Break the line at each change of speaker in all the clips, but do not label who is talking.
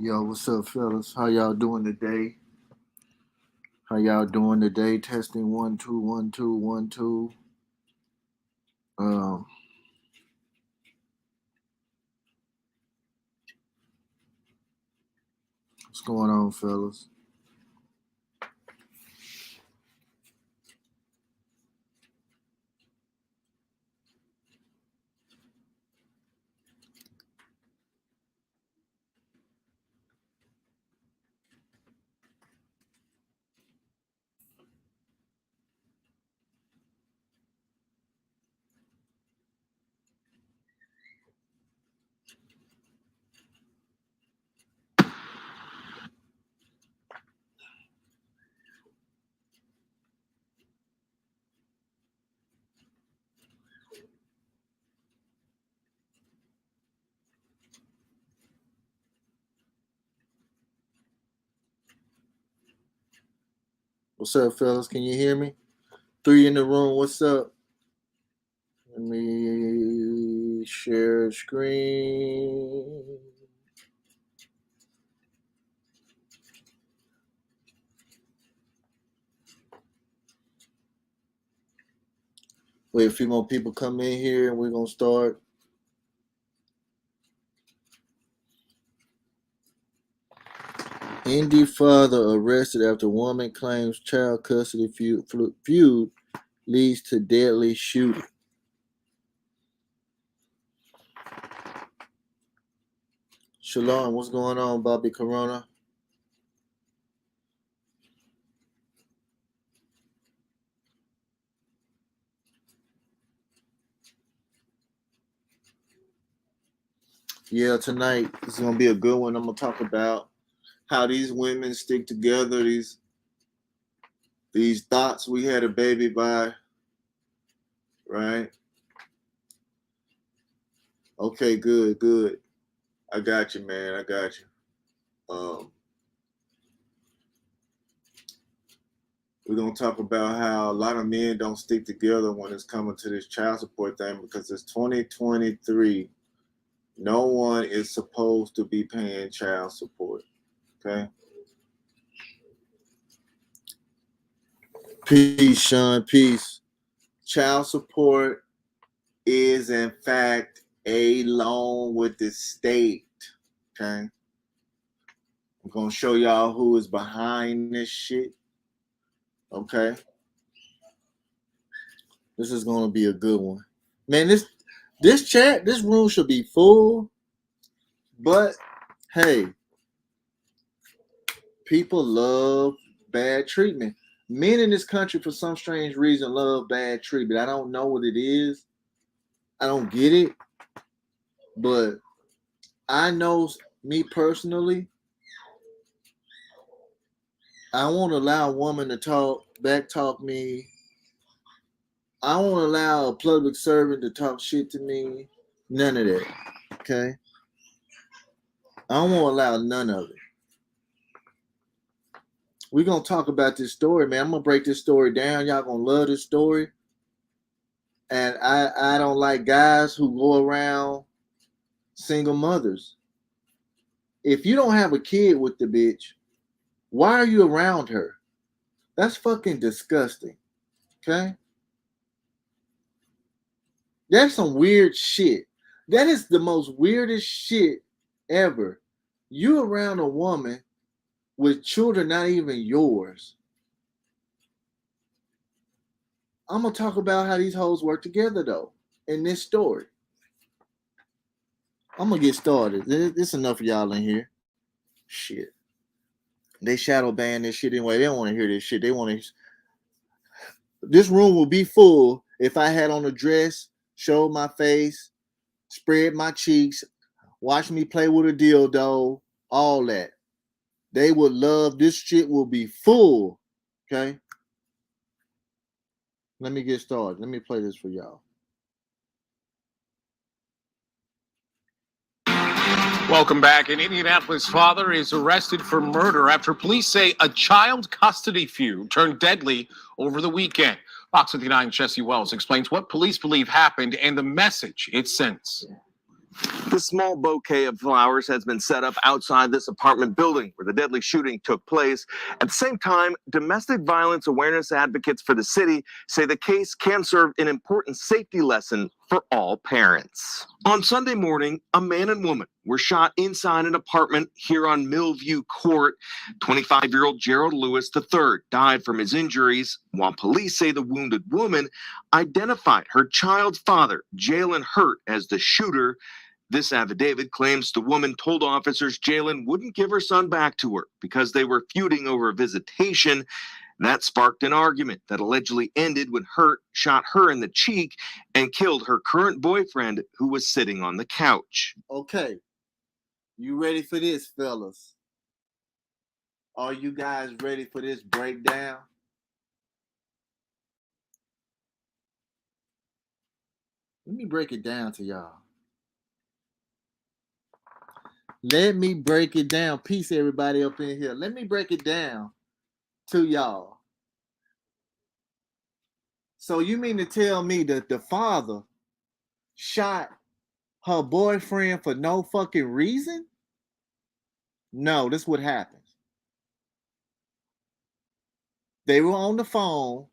Yo, what's up, fellas? How y'all doing today? How y'all doing today? Testing 1 2 1 2 1 2. Um, what's going on, fellas? What's up, fellas? Can you hear me? Three in the room. What's up? Let me share screen. Wait a few more people come in here, and we're gonna start. Indie father arrested after woman claims child custody feud leads to deadly shooting. Shalom, what's going on, Bobby Corona? Yeah, tonight is gonna be a good one. I'm gonna talk about how these women stick together. These thoughts we had a baby by, right? Okay, good. I got you, man. I got you. We're gonna talk about how a lot of men don't stick together when it's coming to this child support thing because it's 2023. No one is supposed to be paying child support. Okay. Peace, Sean. Peace. Child support is in fact a loan with the state. Okay. I'm gonna show y'all who is behind this shit. Okay. This is gonna be a good one. Man, this room should be full, but hey, people love bad treatment. Men in this country, for some strange reason, love bad treatment. I don't know what it is. I don't get it. But I know me personally, I won't allow a woman to back talk me. I won't allow a public servant to talk shit to me. None of that. Okay? I won't allow none of it. We're going to talk about this story, man. I'm going to break this story down. Y'all going to love this story. And I don't like guys who go around single mothers. If you don't have a kid with the bitch, why are you around her? That's fucking disgusting. Okay? That's some weird shit. That is the most weirdest shit ever. You around a woman with children not even yours. I'm going to talk about how these hoes work together, though, in this story. I'm going to get started. There's enough of y'all in here. Shit. They shadow ban this shit anyway. They don't want to hear this shit. They want to. This room will be full if I had on a dress, showed my face, spread my cheeks, watch me play with a dildo, all that. They would love this shit will be full. Okay. Let me get started. Let me play this for y'all.
Welcome back. An Indianapolis father is arrested for murder after police say a child custody feud turned deadly over the weekend. Fox 59's Jesse Wells explains what police believe happened and the message it sends.
The small bouquet of flowers has been set up outside this apartment building where the deadly shooting took place. At the same time, domestic violence awareness advocates for the city say the case can serve an important safety lesson for all parents. On Sunday morning, a man and woman were shot inside an apartment here on Millview Court. 25-year-old Gerald Lewis III died from his injuries, while police say the wounded woman identified her child's father, Jalen Hurt, as the shooter. This affidavit claims the woman told officers Jalen wouldn't give her son back to her because they were feuding over visitation. That sparked an argument that allegedly ended when Hurt shot her in the cheek and killed her current boyfriend, who was sitting on the couch.
Okay, you ready for this, fellas? Are you guys ready for this breakdown? Let me break it down to y'all. Let me break it down. Peace, everybody up in here. Let me break it down to y'all. So you mean to tell me that the father shot her boyfriend for no fucking reason? No, this is what happens. They were on the phone.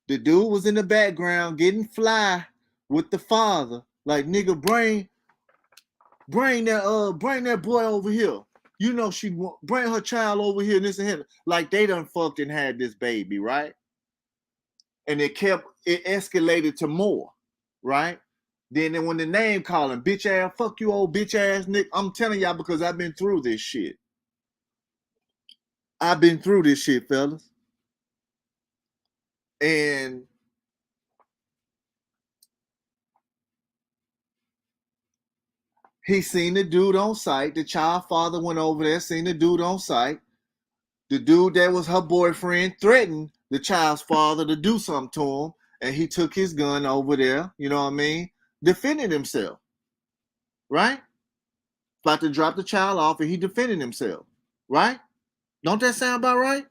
The dude was in the background getting fly with the father. Like, nigga, bring that boy over here. You know she bring her child over here and this and that. Like they done fucking had this baby, right? And it escalated to more, right? Then when the name calling, bitch ass, fuck you old bitch ass nigga. I'm telling y'all because I've been through this shit. I've been through this shit, fellas. And he seen the dude on site. The child father went over there, seen the dude on site. The dude that was her boyfriend threatened the child's father to do something to him, and he took his gun over there, you know what I mean, defended himself, right? About to drop the child off, and he defended himself, right? Don't that sound about right?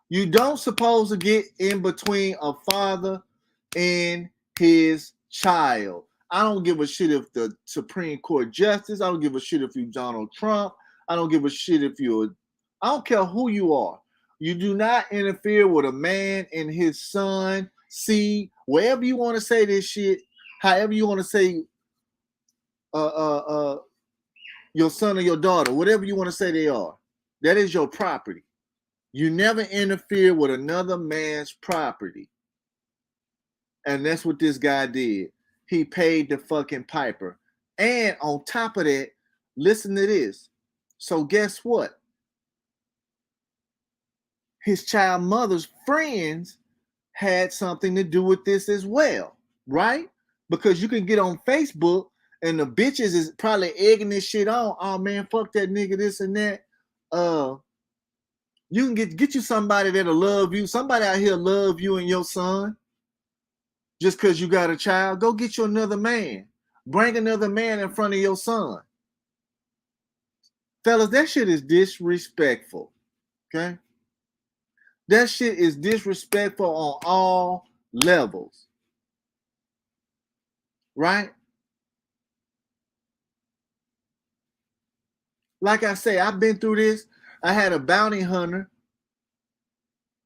You don't supposed to get in between a father and his child. I don't give a shit if the Supreme Court Justice. I don't give a shit if you Donald Trump. I don't give a shit if you're. I don't care who you are. You do not interfere with a man and his son. See, wherever you want to say this shit, however you want to say, your son or your daughter, whatever you want to say they are, that is your property. You never interfere with another man's property. And that's what this guy did. He paid the fucking piper. And on top of that, listen to this. So guess what? His child mother's friends had something to do with this as well, right? Because you can get on Facebook and the bitches is probably egging this shit on. Oh man, fuck that nigga, this and that. You can get you somebody that'll love you. Somebody out here love you and your son. Just because you got a child, go get you another man. Bring another man in front of your son. Fellas, that shit is disrespectful. Okay? That shit is disrespectful on all levels. Right? Like I say, I've been through this. I had a bounty hunter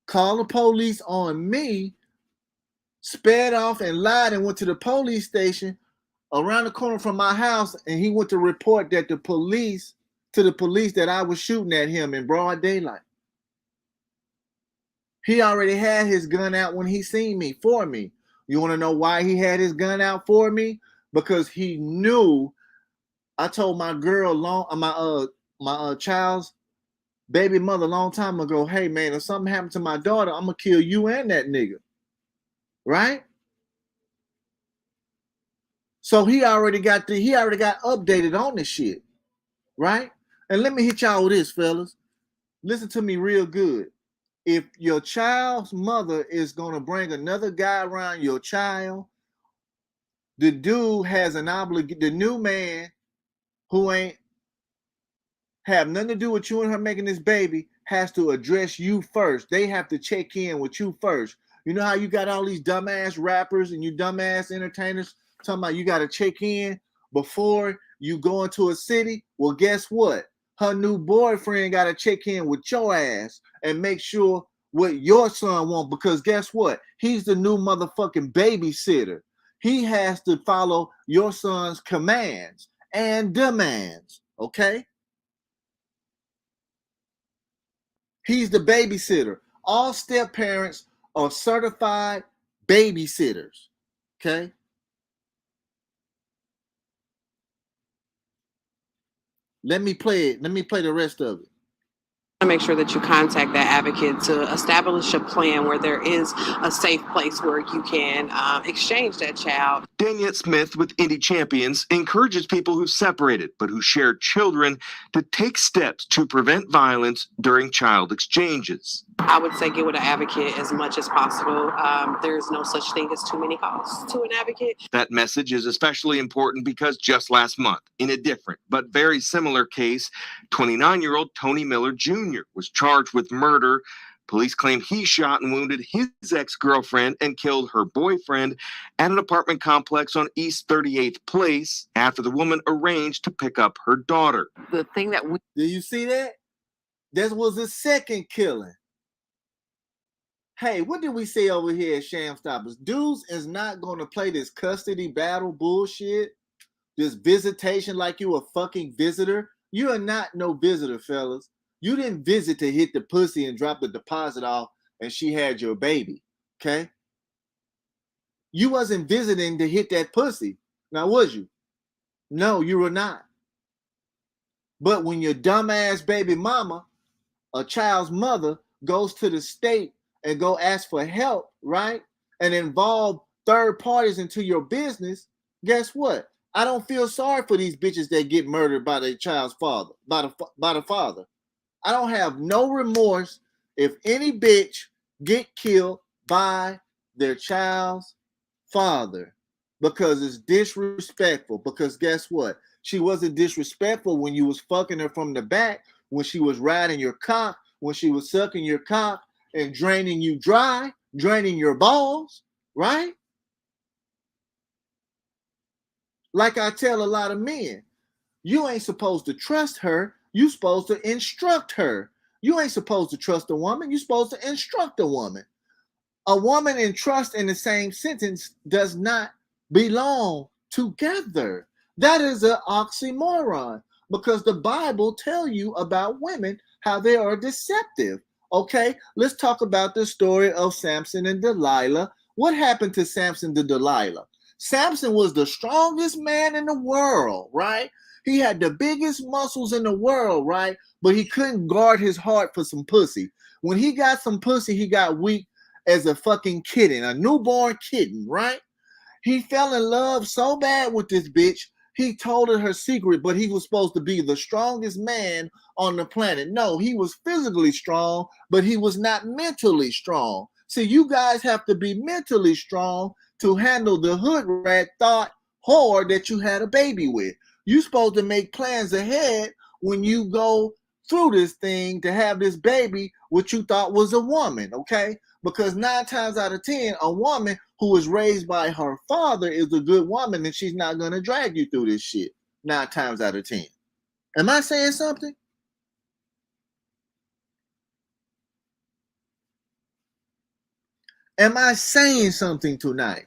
call the police on me, sped off and lied and went to the police station around the corner from my house, and he went to report that the police that I was shooting at him in broad daylight. He already had his gun out when he seen me for me. You want to know why he had his gun out for me? Because he knew. I told my girl my child's baby mother a long time ago, hey man, if something happened to my daughter, I'm gonna kill you and that nigga. Right? So he already got updated on this shit. Right? And let me hit y'all with this, fellas. Listen to me real good. If your child's mother is gonna bring another guy around your child, the dude has an obligation, the new man who ain't have nothing to do with you and her making this baby has to address you first. They have to check in with you first. You know how you got all these dumbass rappers and you dumbass entertainers Talking about you got to check in before you go into a city. Well, guess what? Her new boyfriend got to check in with your ass and make sure what your son wants, because guess what? He's the new motherfucking babysitter. He has to follow your son's commands and demands, okay? He's the babysitter. All step parents are certified babysitters, okay? Let me play it. Let me play the rest of it.
Make sure that you contact that advocate to establish a plan where there is a safe place where you can exchange that child.
Daniette Smith with Indie Champions encourages people who separated but who share children to take steps to prevent violence during child exchanges.
I would say get with an advocate as much as possible. There's no such thing as too many calls to an advocate.
That message is especially important because just last month, in a different but very similar case, 29-year-old Tony Miller Jr. was charged with murder. Police claim he shot and wounded his ex-girlfriend and killed her boyfriend at an apartment complex on East 38th Place after the woman arranged to pick up her daughter.
The thing that we...
Did you see that? That was the second killing. Hey, what did we say over here at Sham Stoppers? Dudes is not going to play this custody battle bullshit, this visitation like you a fucking visitor. You are not no visitor, fellas. You didn't visit to hit the pussy and drop the deposit off and she had your baby, okay? You wasn't visiting to hit that pussy. Now, was you? No, you were not. But when your dumbass baby mama, a child's mother, goes to the state and go ask for help, right? And involve third parties into your business, guess what? I don't feel sorry for these bitches that get murdered by their child's father, by the father. I don't have no remorse if any bitch get killed by their child's father, because it's disrespectful. Because guess what? She wasn't disrespectful when you was fucking her from the back, when she was riding your cock, when she was sucking your cock and draining you dry, draining your balls, right? Like I tell a lot of men, you ain't supposed to trust her. You supposed to instruct her. You ain't supposed to trust a woman. You're supposed to instruct a woman. A woman and trust in the same sentence does not belong together. That is an oxymoron, because the Bible tells you about women, how they are deceptive. Okay, let's talk about the story of Samson and Delilah. What happened to Samson and Delilah? Samson was the strongest man in the world, right? He had the biggest muscles in the world, right? But he couldn't guard his heart for some pussy. When he got some pussy, he got weak as a fucking kitten, a newborn kitten, right? He fell in love so bad with this bitch, he told her secret, but he was supposed to be the strongest man on the planet. No, he was physically strong, but he was not mentally strong. See, you guys have to be mentally strong to handle the hood rat thought whore that you had a baby with. You're supposed to make plans ahead when you go through this thing to have this baby, which you thought was a woman, okay? Because 9 times out of 10, a woman who was raised by her father is a good woman, and she's not going to drag you through this shit 9 times out of 10. Am I saying something? Am I saying something tonight?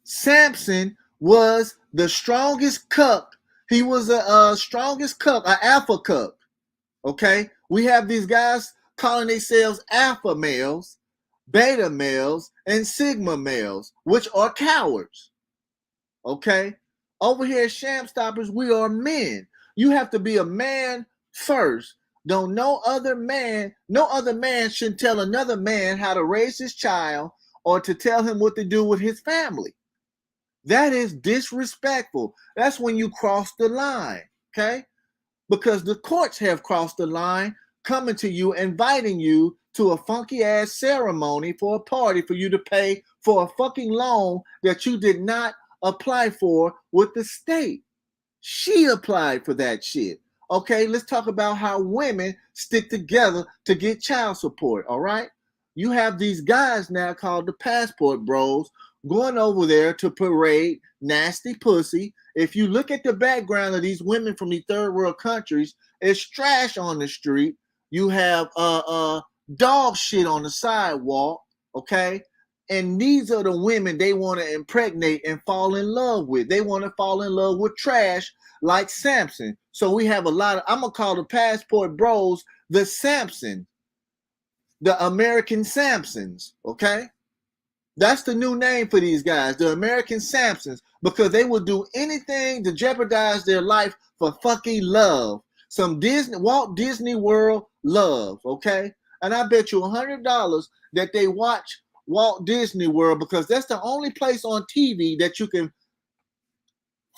Samson was the strongest cuck. He was a strongest cuck, an alpha cuck. Okay? We have these guys calling themselves alpha males, beta males, and sigma males, which are cowards. Okay? Over here at Sham Stoppers, we are men. You have to be a man first. No other man shouldn't tell another man how to raise his child or to tell him what to do with his family. That is disrespectful. That's when you cross the line, okay? Because the courts have crossed the line, coming to you, inviting you to a funky ass ceremony for a party for you to pay for a fucking loan that you did not apply for with the state. She applied for that shit. Okay, let's talk about how women stick together to get child support, all right? You have these guys now called the passport bros going over there to parade nasty pussy. If you look at the background of these women from these third world countries, it's trash on the street. You have dog shit on the sidewalk, okay? And these are the women they want to impregnate and fall in love with. They want to fall in love with trash like Samson. So we have a lot of, I'm going to call the passport bros the Samson, the American Samsons, okay? That's the new name for these guys, the American Samsons, because they will do anything to jeopardize their life for fucking love. Some Walt Disney World love, okay? And I bet you $100 that they watch Walt Disney World because that's the only place on TV that you can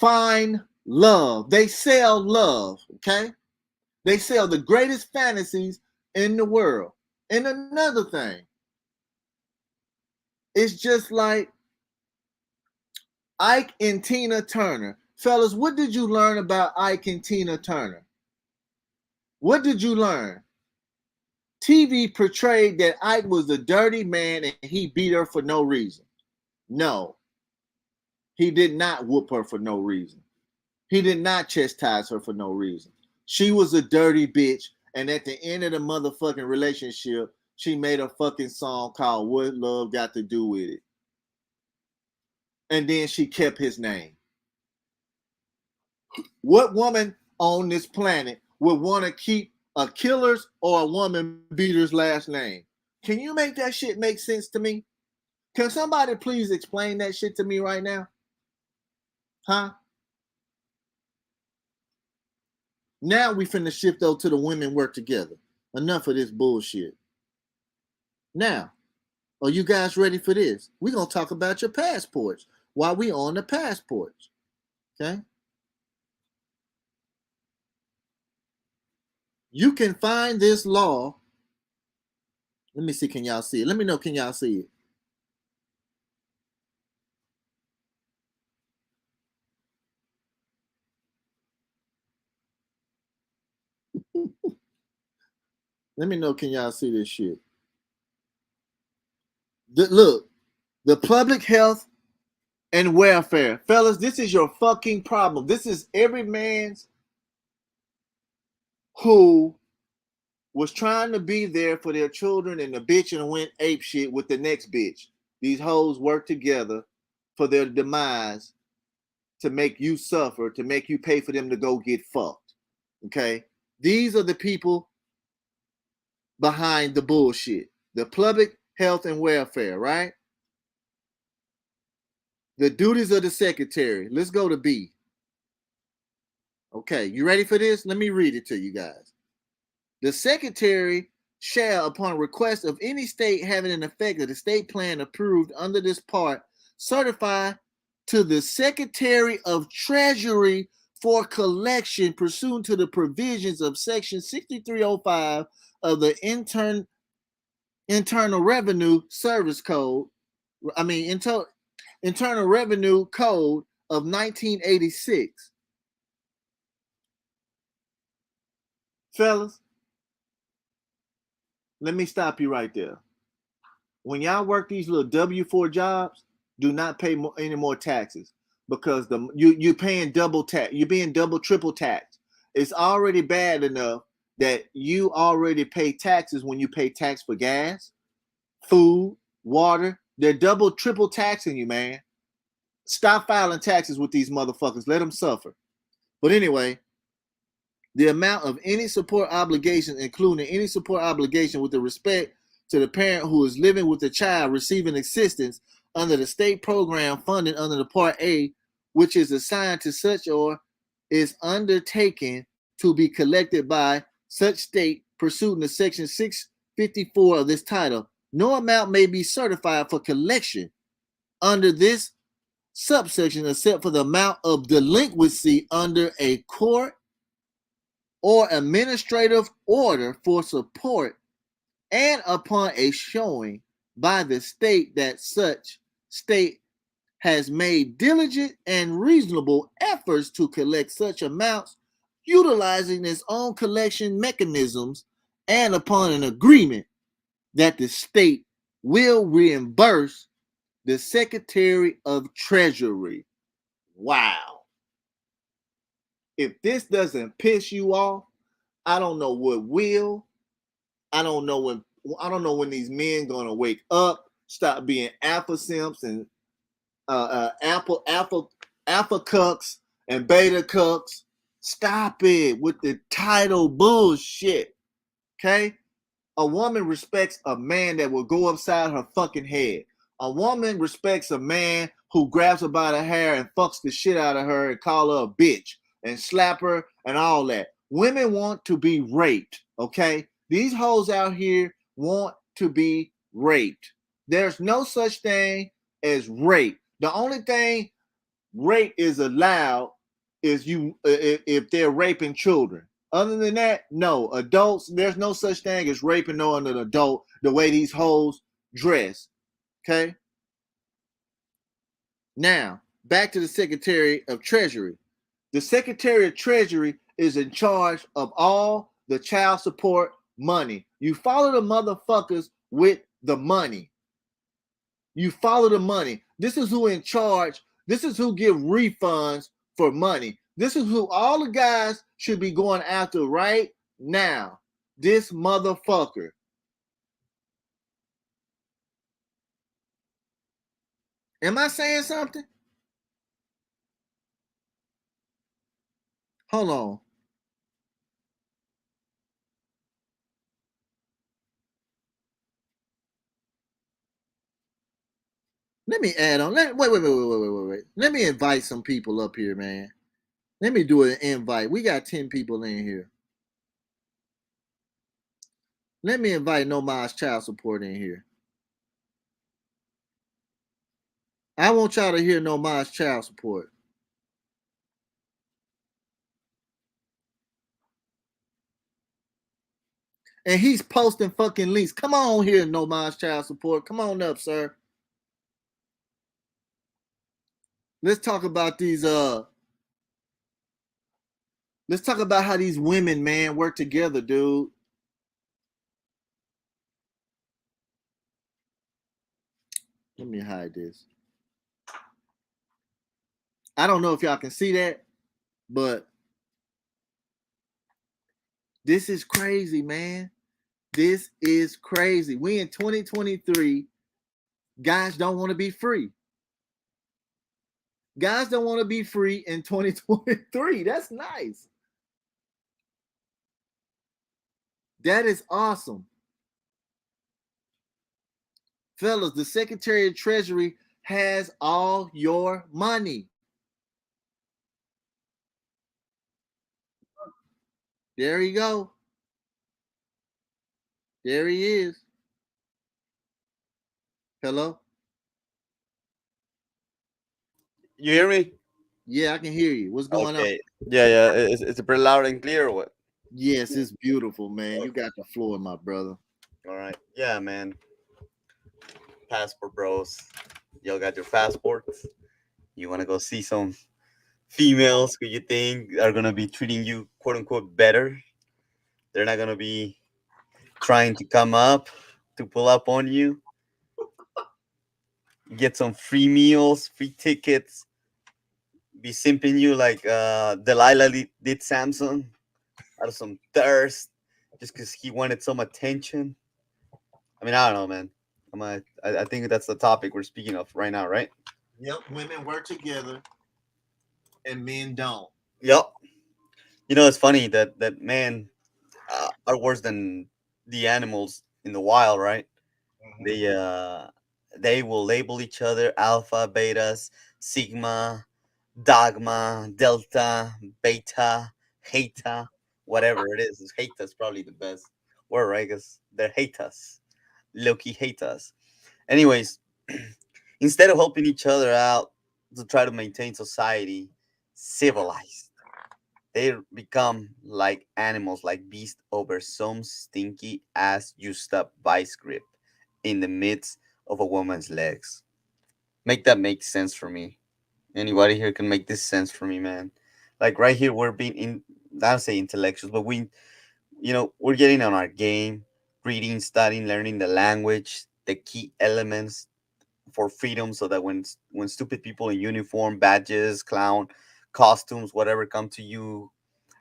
find love. They sell love, okay? They sell the greatest fantasies in the world. And another thing, it's just like Ike and Tina Turner. Fellas, what did you learn about Ike and Tina Turner? What did you learn? TV portrayed that Ike was a dirty man and he beat her for no reason. No, he did not whoop her for no reason. He did not chastise her for no reason. She was a dirty bitch, and at the end of the motherfucking relationship, she made a fucking song called What Love Got to Do With It. And then she kept his name. What woman on this planet would want to keep a killer's or a woman beater's last name? Can you make that shit make sense to me? Can somebody please explain that shit to me right now? Huh? Now we finna shift over to the women work together. Enough of this bullshit. Now, are you guys ready for this? We're going to talk about your passports while we on the passports. Okay? You can find this law. Let me see, can y'all see it? Let me know, can y'all see it? Let me know, can y'all see this shit? Look, the public health and welfare. Fellas, this is your fucking problem. This is every man's who was trying to be there for their children and the bitch and went ape shit with the next bitch. These hoes work together for their demise to make you suffer, to make you pay for them to go get fucked. Okay? These are the people behind the bullshit. The public health and welfare, right? The duties of the secretary. Let's go to B. Okay, you ready for this? Let me read it to you guys. The secretary shall, upon request of any state having an effect of the state plan approved under this part, certify to the Secretary of Treasury for collection pursuant to the provisions of Section 6305 of the Internal Revenue Service Code. Internal Revenue Code of 1986. Fellas, let me stop you right there. When y'all work these little W-4 jobs, do not pay any more taxes because you're paying double tax. You're being double, triple taxed. It's already bad enough that you already pay taxes when you pay tax for gas, food, water. They're double, triple taxing you, man. Stop filing taxes with these motherfuckers. Let them suffer. But anyway, the amount of any support obligation, including any support obligation with the respect to the parent who is living with the child receiving assistance under the state program funded under the Part A, which is assigned to such or is undertaken to be collected by such state pursuant to Section 654 of this title. No amount may be certified for collection under this subsection except for the amount of delinquency under a court or administrative order for support, and upon a showing by the state that such state has made diligent and reasonable efforts to collect such amounts, utilizing its own collection mechanisms, and upon an agreement that the state will reimburse the Secretary of Treasury. Wow. If this doesn't piss you off, I don't know what will. I don't know when these men gonna wake up, stop being alpha simps and alpha cucks and beta cucks. Stop it with the title bullshit. Okay? A woman respects a man that will go upside her fucking head. A woman respects a man who grabs her by the hair and fucks the shit out of her and call her a bitch and slap her and all that. Women want to be raped, okay? These hoes out here want to be raped. There's no such thing as rape. The only thing rape is allowed is if they're raping children. Other than that, no. Adults, there's no such thing as raping no an adult the way these hoes dress. Okay? Now, back to the Secretary of Treasury. The Secretary of Treasury is in charge of all the child support money. You follow the motherfuckers with the money. You follow the money. This is who in charge. This is who give refunds for money. This is who all the guys should be going after right now. This motherfucker. Am I saying something? Hold on. Let me add on. Wait. Let me invite some people up here, man. Let me do an invite. We got 10 people in here. Let me invite Nomad's child support in here. I want y'all to hear Nomad's child support. And he's posting fucking links. Come on here, Nomad's child support. Come on up, sir. Let's talk about these let's talk about how these women, man, work together, dude. Let me hide this. I don't know if y'all can see that, but this is crazy, man. This is crazy. We in 2023. Guys don't want to be free. Guys don't want to be free in 2023. That's nice. That is awesome. Fellas, the Secretary of Treasury has all your money. There you go. There he is. Hello?
You hear me?
Yeah, I can hear you. What's going on?
Okay. Yeah. It's pretty loud and clear or what?
Yes, it's beautiful, man. You got the floor, my brother.
All right. Yeah, man. Passport bros. Y'all got your passports. You want to go see some females who you think are going to be treating you, quote unquote, better? They're not going to be trying to come up to pull up on you. Get some free meals, free tickets. Be simping you like Delilah did Samson out of some thirst just because he wanted some attention. I mean, I don't know, man. I think that's the topic we're speaking of right now, right?
Yep, women work together and men don't.
Yep. You know, it's funny that men are worse than the animals in the wild, right?
Mhm.
They will label each other alpha, betas, sigma, dogma, delta, beta, heta, whatever it is. Heta is probably the best word, right? Because they're haters. Low-key hate us. Anyways, instead of helping each other out to try to maintain society civilized, they become like animals, like beasts over some stinky ass used up vice grip in the midst of a woman's legs. Make that make sense for me. Anybody here can make this sense for me, man. Like right here, we're being in, I don't say intellectuals, but we're getting on our game, reading, studying, learning the language, the key elements for freedom, so that when stupid people in uniform, badges, clown costumes, whatever, come to you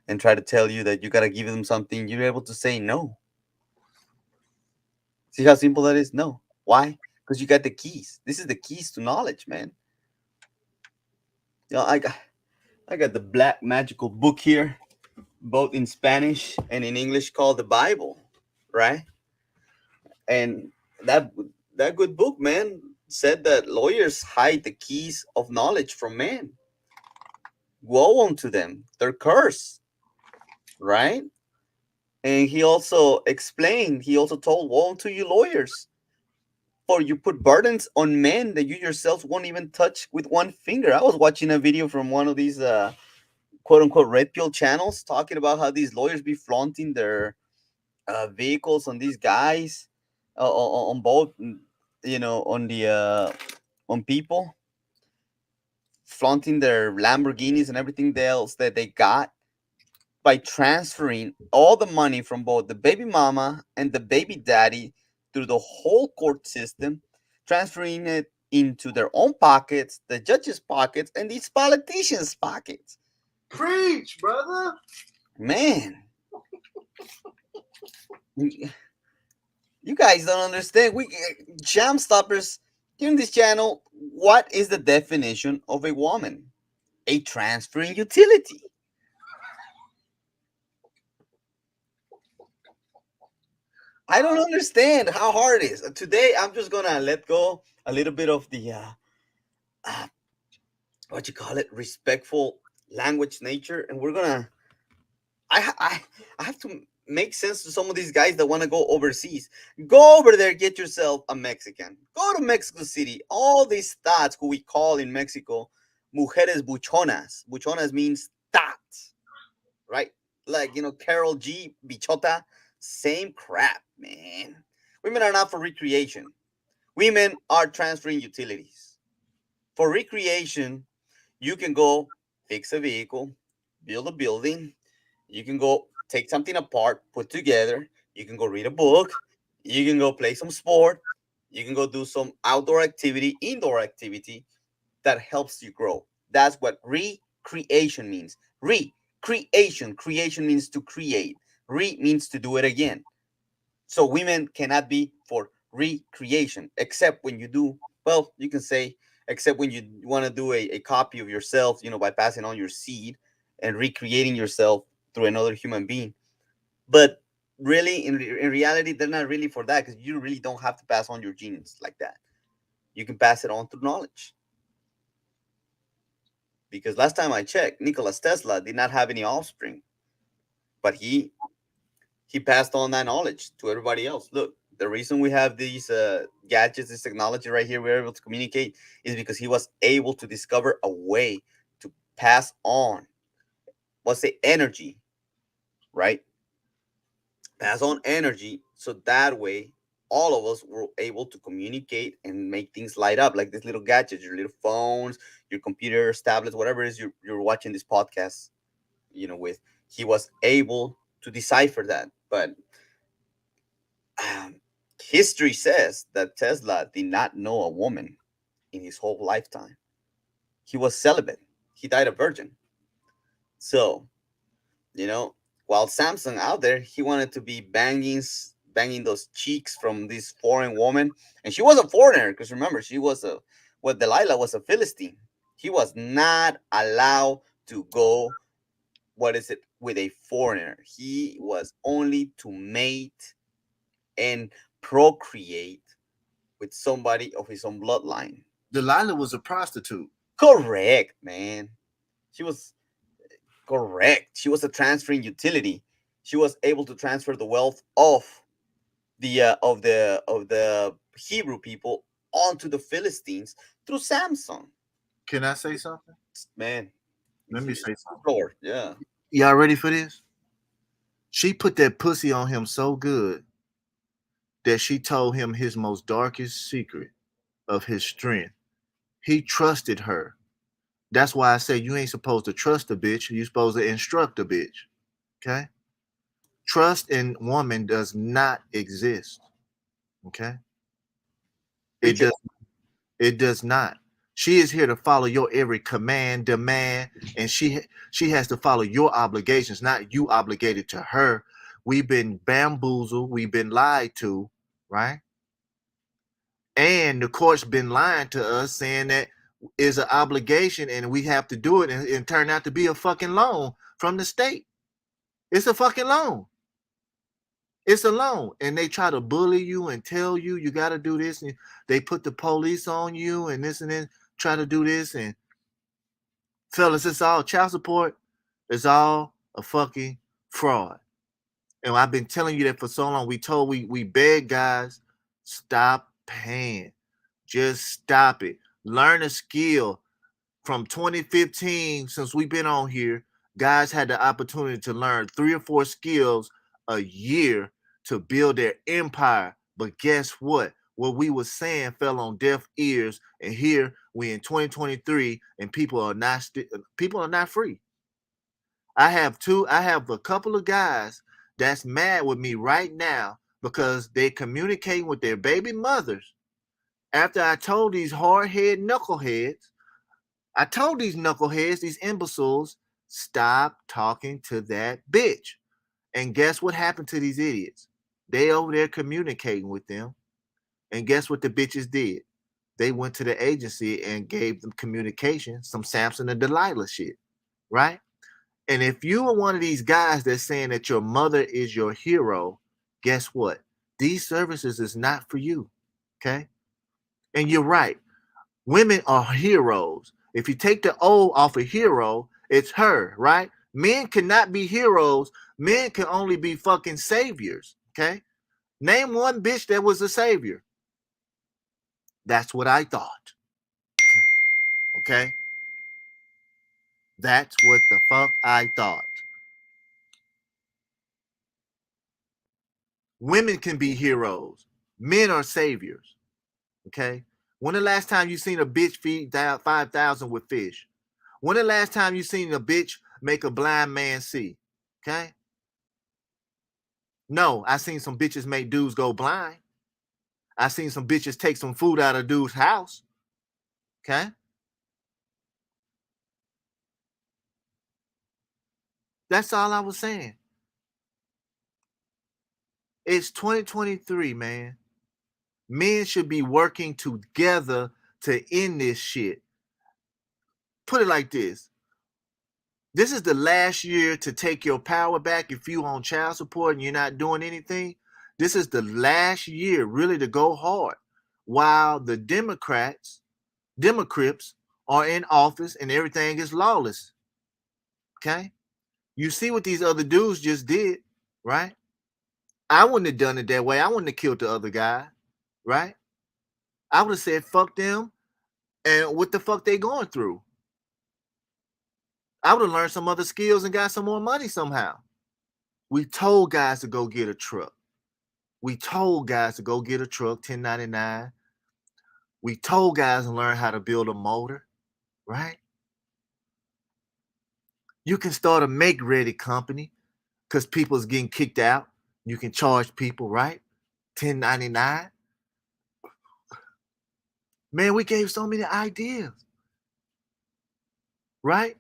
and try to tell you that you got to give them something, you're able to say no. See how simple that is? No. Why? Because you got the keys. This is the keys to knowledge, man. I got the black magical book here, both in Spanish and in English, called the Bible, right? And that that good book, man, said that lawyers hide the keys of knowledge from men. Woe unto them, they're cursed, right? And he also explained, he also told, woe unto you lawyers, for you put burdens on men that you yourselves won't even touch with one finger. I was watching a video from one of these quote unquote red pill channels talking about how these lawyers be flaunting their vehicles on these guys, on both, on the on people, flaunting their Lamborghinis and everything else that they got by transferring all the money from both the baby mama and the baby daddy through the whole court system, transferring it into their own pockets, the judges' pockets, and these politicians' pockets.
Preach, brother.
Man, you guys don't understand. We Jam Stoppers here in this channel. What is the definition of a woman? A transferring utility. I don't understand how hard it is. Today, I'm just gonna let go a little bit of the uh, what you call it, respectful language nature, and we're gonna. I have to make sense to some of these guys that want to go overseas. Go over there, get yourself a Mexican. Go to Mexico City. All these thoughts, who we call in Mexico, mujeres buchonas. Buchonas means thoughts, right? Like, Carol G, bichota, same crap, man. Women are not for recreation. Women are transferring utilities. For recreation, you can go fix a vehicle, build a building. You can go take something apart, put together. You can go read a book. You can go play some sport. You can go do some outdoor activity, indoor activity that helps you grow. That's what recreation means. Recreation. Creation means to create. Re means to do it again. So women cannot be for recreation, except when you do, well, you can say, except when you want to do a copy of yourself, by passing on your seed and recreating yourself through another human being. But really, in reality, they're not really for that, because you really don't have to pass on your genes like that. You can pass it on through knowledge. Because last time I checked, Nikola Tesla did not have any offspring, but he passed on that knowledge to everybody else. Look, the reason we have these gadgets, this technology right here, we're able to communicate, is because he was able to discover a way to pass on, let's say, energy, right? Pass on energy, so that way all of us were able to communicate and make things light up, like these little gadgets, your little phones, your computers, tablets, whatever it is you're watching this podcast, with. He was able to decipher that, but um, history says that Tesla did not know a woman in his whole lifetime. He was celibate. He died a virgin. So, you know, while Samsung out there, he wanted to be banging those cheeks from this foreign woman, and she was a foreigner, because remember, she was Delilah was a Philistine. He was not allowed to go, what is it, with a foreigner. He was only to mate and procreate with somebody of his own bloodline.
Delilah was a prostitute.
Correct, man. She was correct. She was a transferring utility. She was able to transfer the wealth of the Hebrew people onto the Philistines through Samson.
Can I say something?
Man,
Let me say something.
Lord, yeah.
Y'all ready for this? She put that pussy on him so good that she told him his most darkest secret of his strength. He trusted her. That's why I say you ain't supposed to trust a bitch. You're supposed to instruct a bitch. Okay? Trust in woman does not exist. Okay? It does. It does not. She is here to follow your every command, demand, and she has to follow your obligations, not you obligated to her. We've been bamboozled, we've been lied to, right? And the court's been lying to us, saying that is an obligation and we have to do it, and it turned out to be a fucking loan from the state. It's a fucking loan. It's a loan, and they try to bully you and tell you you got to do this, and they put the police on you and this and then try to do this. And fellas, it's all child support. It's all a fucking fraud. And I've been telling you that for so long. We beg guys, stop paying. Just stop it. Learn a skill. From 2015, since we've been on here, guys had the opportunity to learn 3 or 4 skills a year to build their empire. But guess what? What we were saying fell on deaf ears, and here we in 2023, and people are not free. I have a couple of guys that's mad with me right now because they communicating with their baby mothers after I told these hard-head knuckleheads. I told these knuckleheads, these imbeciles, stop talking to that bitch. And guess what happened to these idiots? They over there communicating with them. And guess what the bitches did? They went to the agency and gave them communication, some Samson and Delilah shit, right? And if you are one of these guys that's saying that your mother is your hero, guess what? These services is not for you, okay? And you're right. Women are heroes. If you take the O off a hero, it's her, right? Men cannot be heroes. Men can only be fucking saviors, okay? Name one bitch that was a savior. That's what I thought, okay? That's what the fuck I thought. Women can be heroes. Men are saviors, okay? When the last time you seen a bitch feed 5,000 with fish? When the last time you seen a bitch make a blind man see? Okay? No, I seen some bitches make dudes go blind. I seen some bitches take some food out of dude's house. Okay? That's all I was saying. It's 2023, man. Men should be working together to end this shit. Put it like this. This is the last year to take your power back if you on child support and you're not doing anything. This is the last year really to go hard while the Democrats are in office and everything is lawless. Okay? You see what these other dudes just did, right? I wouldn't have done it that way. I wouldn't have killed the other guy, right? I would have said, fuck them, and what the fuck they going through? I would have learned some other skills and got some more money somehow. We told guys to go get a truck. We told guys to go get a truck, 1099. We told guys to learn how to build a motor, right? You can start a make-ready company because people's getting kicked out. You can charge people, right? 1099. Man, we gave so many ideas, right?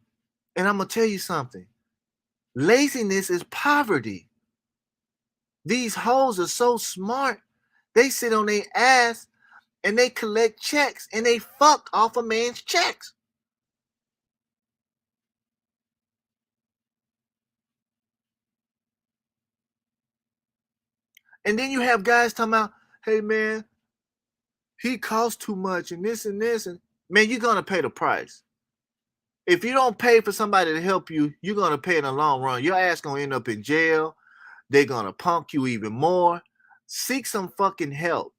And I'm going to tell you something. Laziness is poverty. These hoes are so smart. They sit on their ass and they collect checks and they fuck off a man's checks. And then you have guys talking about, hey man, he costs too much and this and this. And man, you're going to pay the price. If you don't pay for somebody to help you, you're going to pay in the long run. Your ass going to end up in jail. They're going to punk you even more. Seek some fucking help.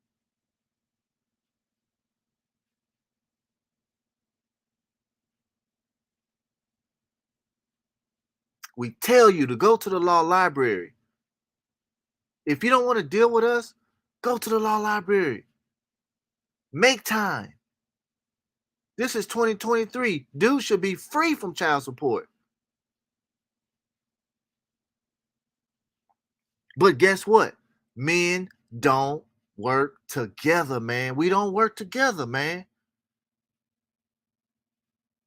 We tell you to go to the law library. If you don't want to deal with us, go to the law library. Make time. This is 2023. Dudes should be free from child support. But guess what? Men don't work together, man. We don't work together, man.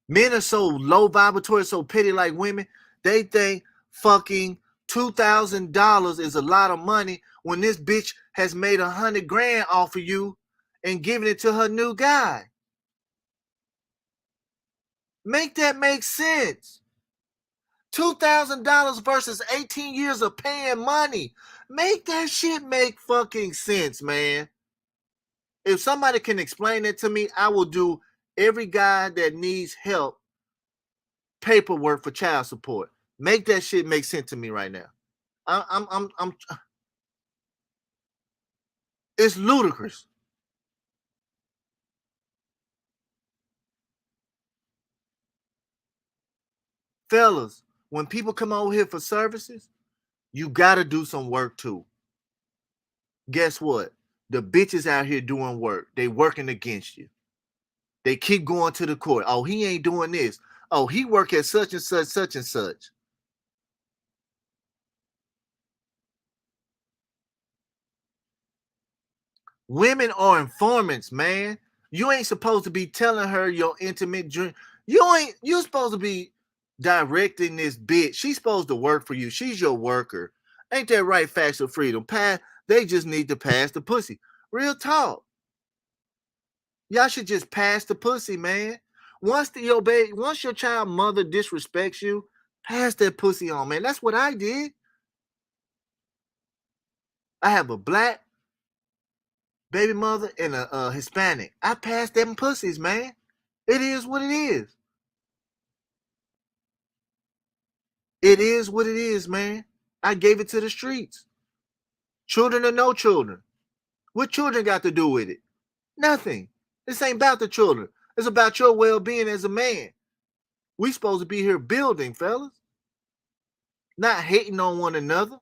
Men are so low vibratory, so petty like women. They think fucking $2,000 is a lot of money when this bitch has made 100 grand off of you and giving it to her new guy. Make that make sense. $2,000 versus 18 years of paying money. Make that shit make fucking sense, man. If somebody can explain it to me, I will do every guy that needs help paperwork for child support. Make that shit make sense to me right now. I'm it's ludicrous. Fellas, when people come over here for services, you gotta do some work too. Guess what? The bitches out here doing work. They working against you. They keep going to the court. Oh, he ain't doing this. Oh, he work at such and such, such and such. Women are informants, man. You ain't supposed to be telling her your intimate dream. You're supposed to be directing this bitch. She's supposed to work for you. She's your worker. Ain't that right, facts of freedom? They just need to pass the pussy. Real talk. Y'all should just pass the pussy, man. Once your child mother disrespects you, pass that pussy on, man. That's what I did. I have a black baby mother and a Hispanic. I passed them pussies, man. It is what it is. It is what it is, man. I gave it to the streets. Children or no children. What children got to do with it? Nothing. This ain't about the children. It's about your well-being as a man. We supposed to be here building, fellas. Not hating on one another.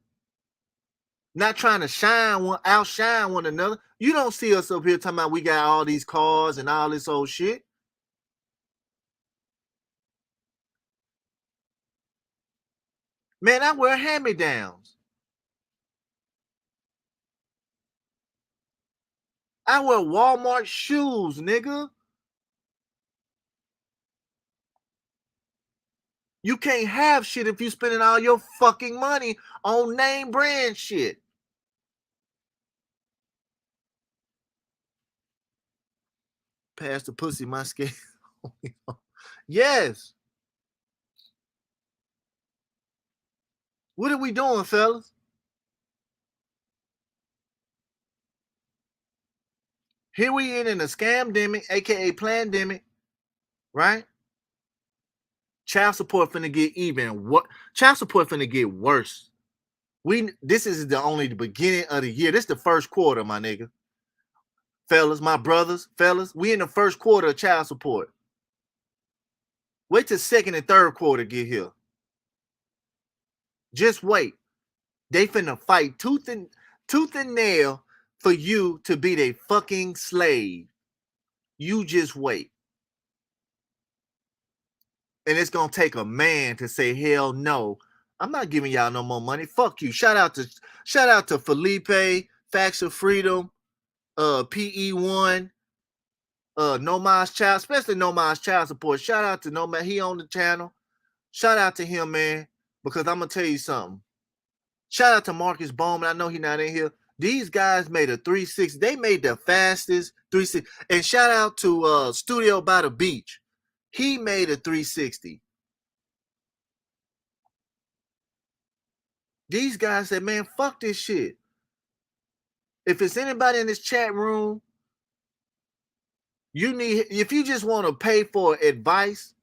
Not trying to outshine one another. You don't see us up here talking about we got all these cars and all this old shit. Man, I wear hand-me-downs. I wear Walmart shoes, nigga. You can't have shit if you spending all your fucking money on name brand shit. Pass the pussy, my skin. Yes. What are we doing, fellas? Here we in a scamdemic, aka plandemic, right? Child support finna get even. What? Child support finna get worse. This is only the beginning of the year. This is the first quarter, my nigga. Fellas, my brothers, fellas, we in the first quarter of child support. Wait till second and third quarter get here. Just wait. They finna fight tooth and nail for you to be their fucking slave. You just wait. And it's gonna take a man to say, hell no, I'm not giving y'all no more money. Fuck you. Shout out to Felipe, Facts of Freedom, PE1, Nomad's Child, especially Nomad's Child Support. Shout out to Nomad. He on the channel. Shout out to him, man, because I'm gonna tell you something. Shout out to Marcus Bowman. I know he's not in here. These guys made a 360. They made the fastest 360. And shout out to Studio by the Beach. He made a 360. These guys said, man, fuck this shit. If it's anybody in this chat room, if you just want to pay for advice,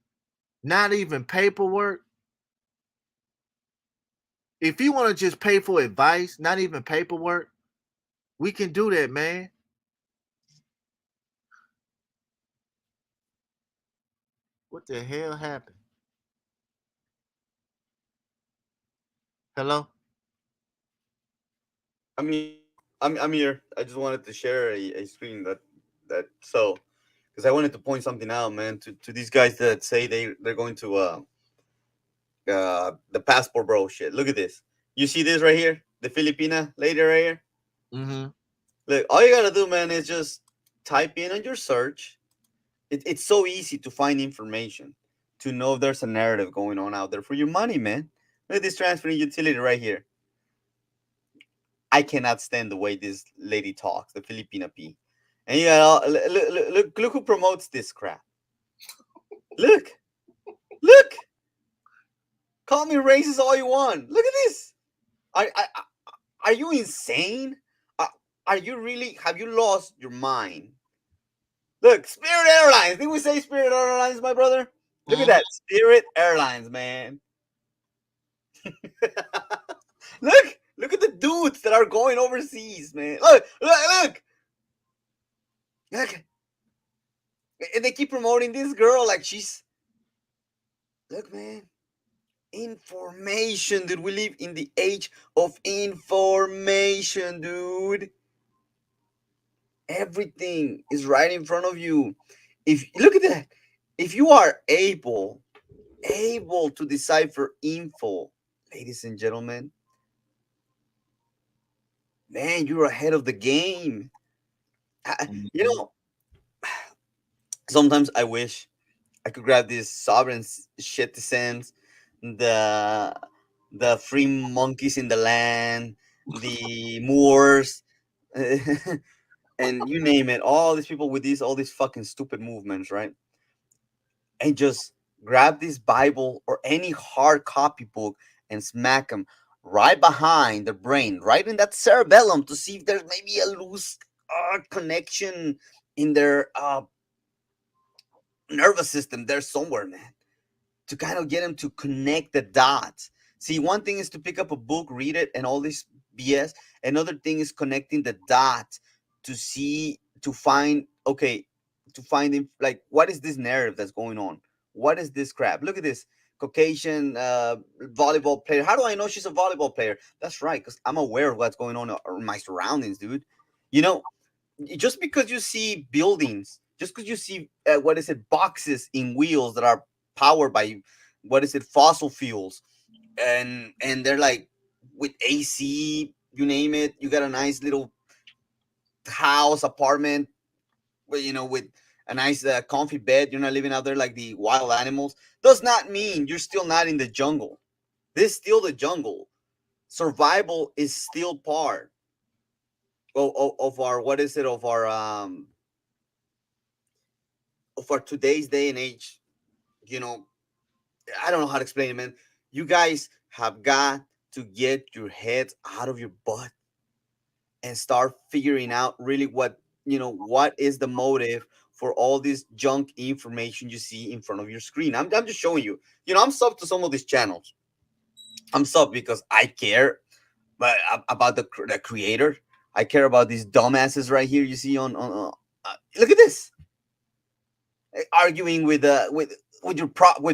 not even paperwork, if you want to just pay for advice, not even paperwork, we can do that, man. What the hell happened? Hello?
I'm here. I just wanted to share a screen because I wanted to point something out, man, to these guys that say they're going to the passport bro shit. Look at this. You see this right here? The Filipina lady right here?
Mm-hmm.
Look, all you gotta do, man, is just type in on your search. It's so easy to find information. to know if there's a narrative going on out there for your money, man. Look at this transferring utility right here. I cannot stand the way this lady talks, the Filipina P. And look who promotes this crap. Look, look. Call me racist all you want. Look at this. Are you insane? Are you really? Have you lost your mind? Look, Spirit Airlines. Did we say Spirit Airlines, my brother? Look at that. Spirit Airlines, man. Look at the dudes that are going overseas, man. Look. And they keep promoting this girl like she's. Look, man. Information, dude. We live in the age of information, dude. Everything is right in front of you. If look at that, if you are able to decipher info, ladies and gentlemen, man, you're ahead of the game. You know, sometimes I wish I could grab these sovereign citizens, the free monkeys in the land, the Moors, and you name it, all these people with all these fucking stupid movements, right? And just grab this Bible or any hard copy book and smack them right behind the brain, right in that cerebellum, to see if there's maybe a loose connection in their nervous system there somewhere, man, to kind of get them to connect the dots. See, one thing is to pick up a book, read it, and all this BS. Another thing is connecting the dots to see, to find, okay, to find like, what is this narrative that's going on? What is this crap? Look at this Caucasian volleyball player. How do I know she's a volleyball player? That's right, because I'm aware of what's going on in my surroundings, dude. You know, just because you see buildings, just because you see boxes in wheels that are powered by fossil fuels, and they're like with AC, you name it, you got a nice little house, apartment, where with a nice comfy bed, you're not living out there like the wild animals, does not mean you're still not in the jungle. This is still the jungle. Survival is still part of our of our today's day and age. you know I don't know how to explain it, man. You guys have got to get your heads out of your butt and start figuring out really what is the motive for all this junk information you see in front of your screen. I'm just showing you. I'm sub to some of these channels. I'm sub because I care, but about the creator. I care about these dumbasses right here. You see look at this, arguing with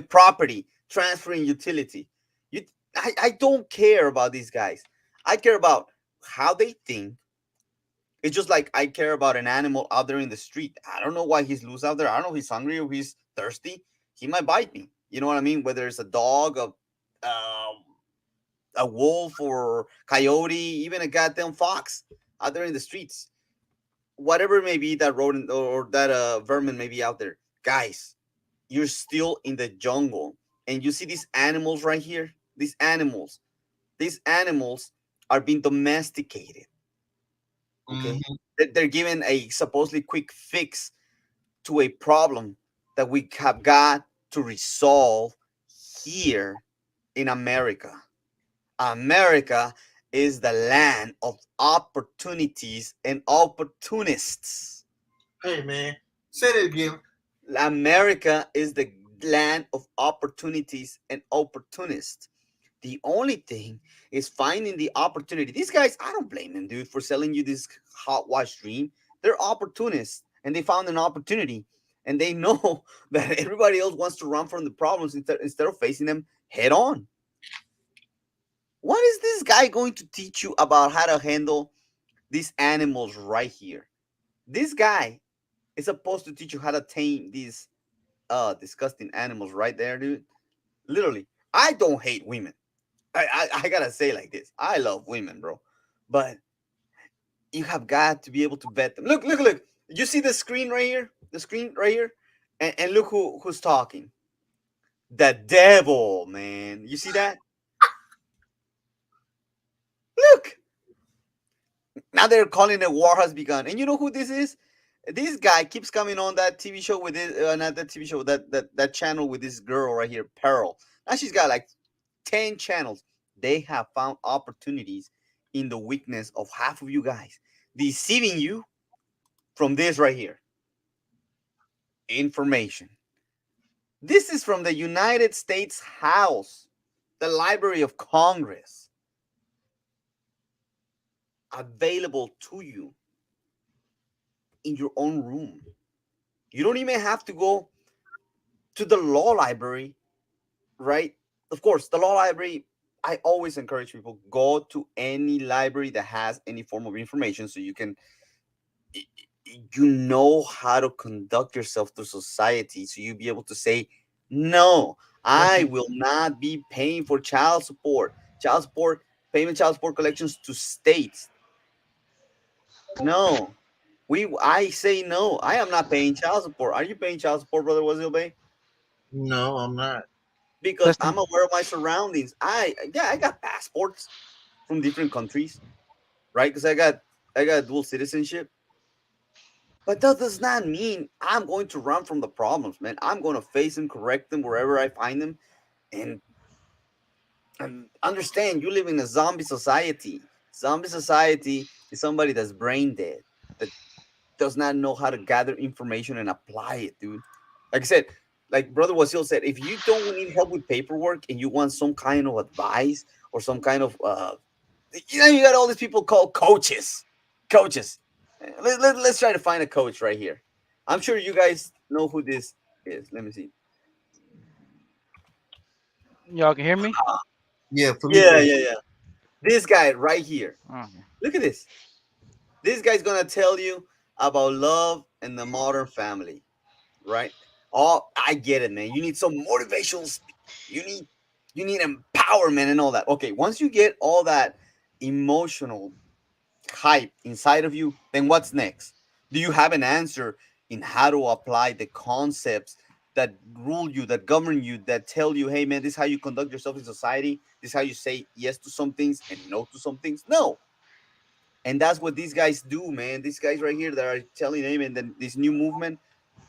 property, transferring utility. I don't care about these guys. I care about how they think. It's just like I care about an animal out there in the street. I don't know why he's loose out there. I don't know if he's hungry or he's thirsty. He might bite me. You know what I mean? Whether it's a dog, a wolf, or coyote, even a goddamn fox out there in the streets. Whatever it may be, that rodent or that vermin may be out there. Guys, you're still in the jungle. And you see these animals right here? These animals are being domesticated. Okay. They're given a supposedly quick fix to a problem that we have got to resolve here in America. America is the land of opportunities and opportunists.
Hey, man, say that again.
America is the land of opportunities and opportunists. The only thing is finding the opportunity. These guys, I don't blame them, dude, for selling you this hot wash dream. They're opportunists, and they found an opportunity, and they know that everybody else wants to run from the problems instead of facing them head on. What is this guy going to teach you about how to handle these animals right here? This guy is supposed to teach you how to tame these disgusting animals right there, dude. Literally, I don't hate women. I gotta say like this. I love women, bro. But you have got to be able to vet them. Look. You see the screen right here? The screen right here? And look who's talking. The devil, man. You see that? Look. Now they're calling it war has begun. And you know who this is? This guy keeps coming on that TV show with this, not that TV show, that channel with this girl right here, Pearl. Now she's got like 10 channels. They have found opportunities in the weakness of half of you guys, deceiving you from this right here. Information. This is from the United States House, the Library of Congress, available to you in your own room. You don't even have to go to the law library, right? Of course, the law library, I always encourage people go to any library that has any form of information so you can you know how to conduct yourself through society, so you be able to say no, I will not be paying for child support payment, child support collections to states. No, I say no, I am not paying child support. Are you paying child support, brother Wasilkamilbey?
No, I'm not.
Because
That's
I'm
the
aware of my surroundings. I got passports from different countries, right? Because I got dual citizenship. But that does not mean I'm going to run from the problems, man. I'm going to face them, correct them wherever I find them, and, and understand you live in a zombie society. Zombie society is somebody that's brain dead, that does not know how to gather information and apply it, dude. Like I said, like Brother Wasil said, if you don't need help with paperwork and you want some kind of advice or some kind of you got all these people called coaches. Coaches. Let's try to find a coach right here. I'm sure you guys know who this is. Let me see.
y'all can hear me.
Yeah,
Yeah,
Felipe.
yeah, yeah. This guy right here.
Okay.
Look at this. This guy's gonna tell you about love and the modern family, right? Oh, I get it, man. You need some motivational. You need empowerment and all that. Okay, once you get all that emotional hype inside of you, then what's next? Do you have an answer in how to apply the concepts that rule you, that govern you, that tell you, hey man, this is how you conduct yourself in society, this is how you say yes to some things and no to some things? No. And that's what these guys do, man. These guys right here that are telling him, and then this new movement,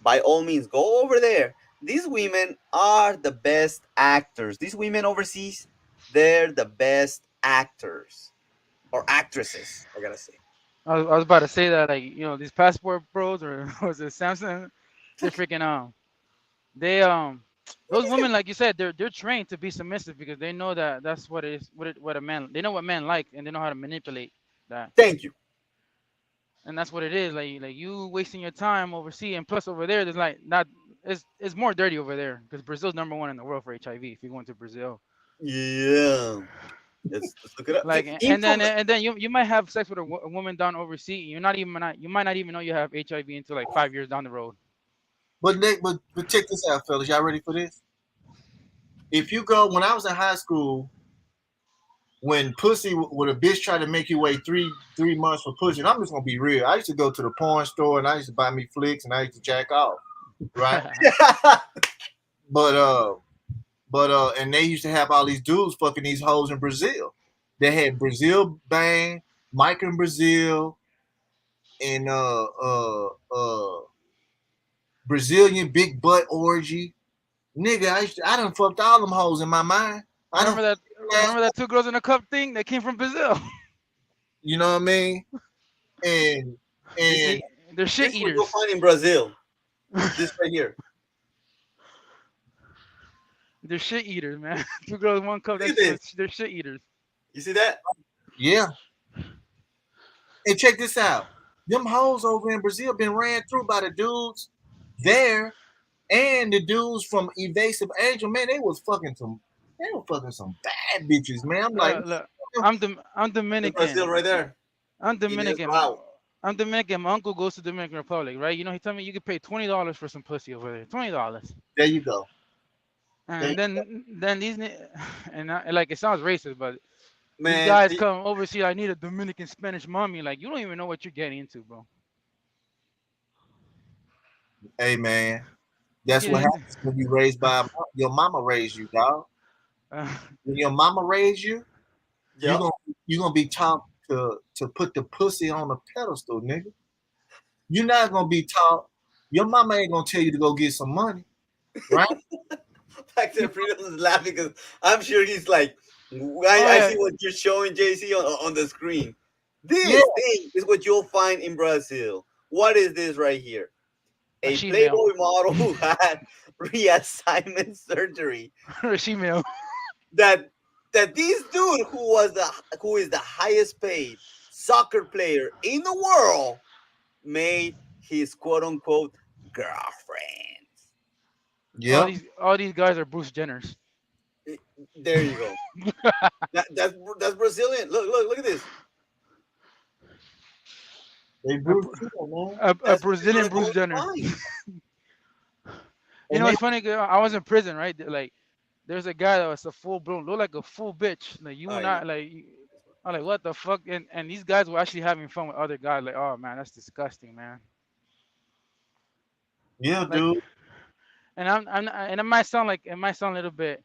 by all means, go over there. These women are the best actors. These women overseas, they're the best actors or actresses, I gotta say.
I was about to say that, like, these passport bros, or was it Samsung? They're freaking they those women, like you said, they're trained to be submissive because they know that that's what it is, what a man, they know what men like, and they know how to manipulate that.
Thank you.
And that's what it is. Like you wasting your time overseas, and plus over there, there's like not it's more dirty over there because Brazil's #1 in the world for HIV. If you go into Brazil,
Yeah. Let's look it up.
like, and then you might have sex with a woman down overseas. You might not even know you have HIV until like 5 years down the road.
But check this out, fellas. Y'all ready for this? If you go, when I was in high school, when pussy would a bitch try to make you wait three months for pussy, and I'm just gonna be real. I used to go to the porn store and I used to buy me flicks and I used to jack off, right? But and they used to have all these dudes fucking these hoes in Brazil. They had Brazil Bang, Mike in Brazil, and Brazilian big butt orgy. Nigga, I done fucked all them hoes in my mind. I don't,
remember that? Remember that two girls in a cup thing that came from Brazil?
you know what I mean? And
They, they're shit
This is what you'll
eaters.
find in Brazil. This right here.
They're shit eaters, man. Two girls, one cup.
Look at this.
They're shit eaters.
You see that?
yeah, and check this out. Them hoes over in Brazil been ran through by the dudes there and the dudes from Evasive Angel. Man, they was fucking some bad bitches, man. I'm like,
Look, I'm
In Brazil
Dominican.
right there.
I'm
Inez
Dominican.
Wow.
I'm Dominican. My uncle goes to Dominican Republic, right? He told me you could pay $20 for some pussy over there. $20.
there you go. There
And then like, it sounds racist, but these
Man,
guys come overseas. I need a Dominican Spanish mommy. Like, you don't even know what you're getting into, bro.
Hey man, That's what
Getting,
happens when you raised by your mama raised you, dog.
uh,
When your mama raised you, you
Yep.
gonna you gonna be taught to put the pussy on a pedestal, nigga. You're not gonna be taught. Your mama ain't gonna tell you to go get some money, right?
Factor Freedom is laughing because I'm sure he's like,
oh
I
yeah,
see what you're showing, JC, on the screen.
Yeah,
This thing is what you'll find in Brazil. What is this right here?
a
A
she-male,
Playboy model who had reassignment surgery.
a she-male.
That this dude who is the highest paid soccer player in the world made his quote unquote girlfriend.
yep.
All these guys are Bruce Jenners.
There you go. That's Brazilian. Look at this.
They
A,
Bruce
Bru-
too, man.
a
That's what you're
Brazilian
gonna go
Bruce Jenner.
and find.
You
And
know,
they
it's funny. 'Cause I was in prison, right? Like, there's a guy that was a full blown, look like a full bitch. Like you and
I know.
I, like, I'm like, what the fuck? And these guys were actually having fun with other guys. Like, oh man, that's disgusting, man.
yeah,
Like,
dude.
and it might sound a little bit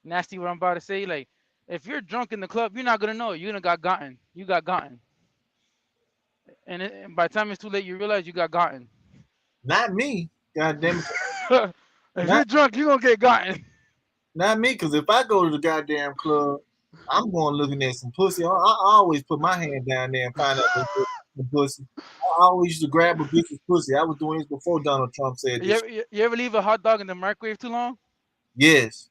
nasty what I'm about to say. Like, if you're drunk in the club, you're not gonna know. You're gonna got gotten. You got gotten. And by the time it's too late, you realize you got gotten.
Not me. God damn it.
If
Not
you're drunk, you're gonna get gotten.
not me, because if I go to the goddamn club, I'm going looking at some pussy. I always put my hand down there and find out the pussy. I always used to grab a bitch's pussy. I was doing this before Donald Trump said
You
this.
ever, you ever leave a hot dog in the microwave too long?
Yes.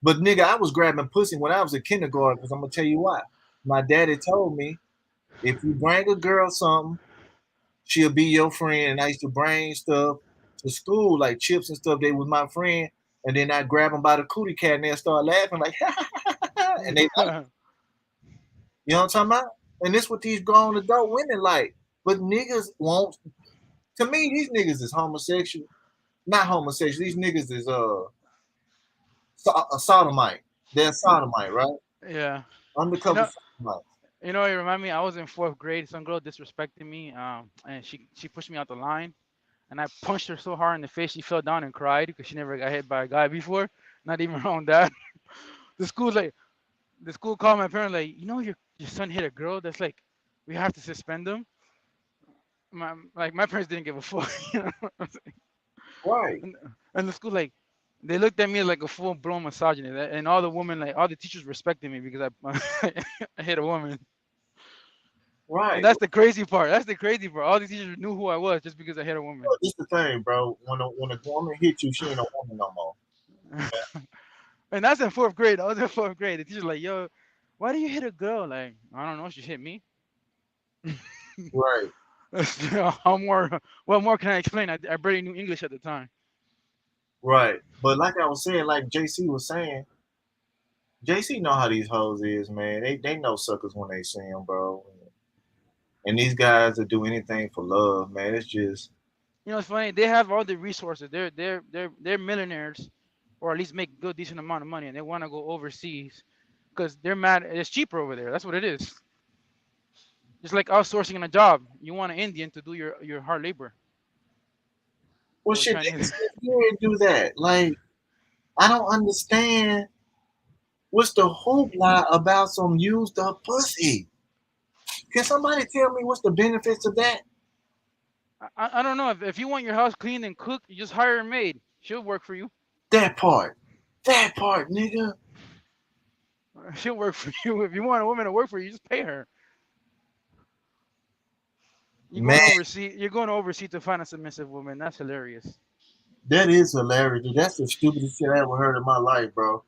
But nigga, I was grabbing pussy when I was in kindergarten because I'm gonna tell you why. My daddy told me if you bring a girl something, she'll be your friend. And I used to bring stuff to school, like chips and stuff. They was my friend. And then I'd grab them by the cootie cat and they'd start laughing like, and they like, you know what I'm talking about? And this what these grown adult women like. But niggas won't. To me, these niggas is homosexual. Not homosexual. These niggas is a sodomite. They're sodomite, right?
Yeah. You
Undercover
know,
sodomite.
it remind me. I was in fourth grade. Some girl disrespected me. And she pushed me out the line, and I punched her so hard in the face she fell down and cried because she never got hit by a guy before. Not even her own dad. The school's like, the school called my parent like, your son hit a girl. That's like, we have to suspend him. My parents didn't give a fuck. You know?
Right.
and, and the school like, they looked at me like a full blown misogynist, and all the women like all the teachers respected me because I I hit a woman. And
Right.
that's the crazy part. That's the crazy part. All these teachers knew who I was just because I hit a woman.
This the thing, bro. When a woman hits you, she ain't a woman no more.
And that's in fourth grade. I was in fourth grade. The teacher's like, yo, why do you hit a girl? Like, I don't know. She hit me.
Right.
How more? What more can I explain? I barely knew English at the time.
Right. But like I was saying, like JC was saying, JC know how these hoes is, man. They know suckers when they see them, bro. And these guys that do anything for love, man. It's just
It's funny. They have all the resources. They're millionaires, or at least make a good decent amount of money, and they want to go overseas because they're mad. It's cheaper over there. That's what it is. Just like outsourcing in a job. You want an Indian to do your hard labor,
well
or
shit, they can
Chinese.
sit here and do that. Like, I don't understand what's the hoopla about some used up pussy. Can somebody tell me what's the benefits of that?
I don't know. If you want your house cleaned and cooked, you just hire a maid. She'll work for you.
That part. That part, nigga.
She'll work for you. If you want a woman to work for you, just pay her.
Man,
You're going overseas to find a submissive woman. That's hilarious.
that is hilarious. Dude. That's the stupidest shit I ever heard in my life, bro.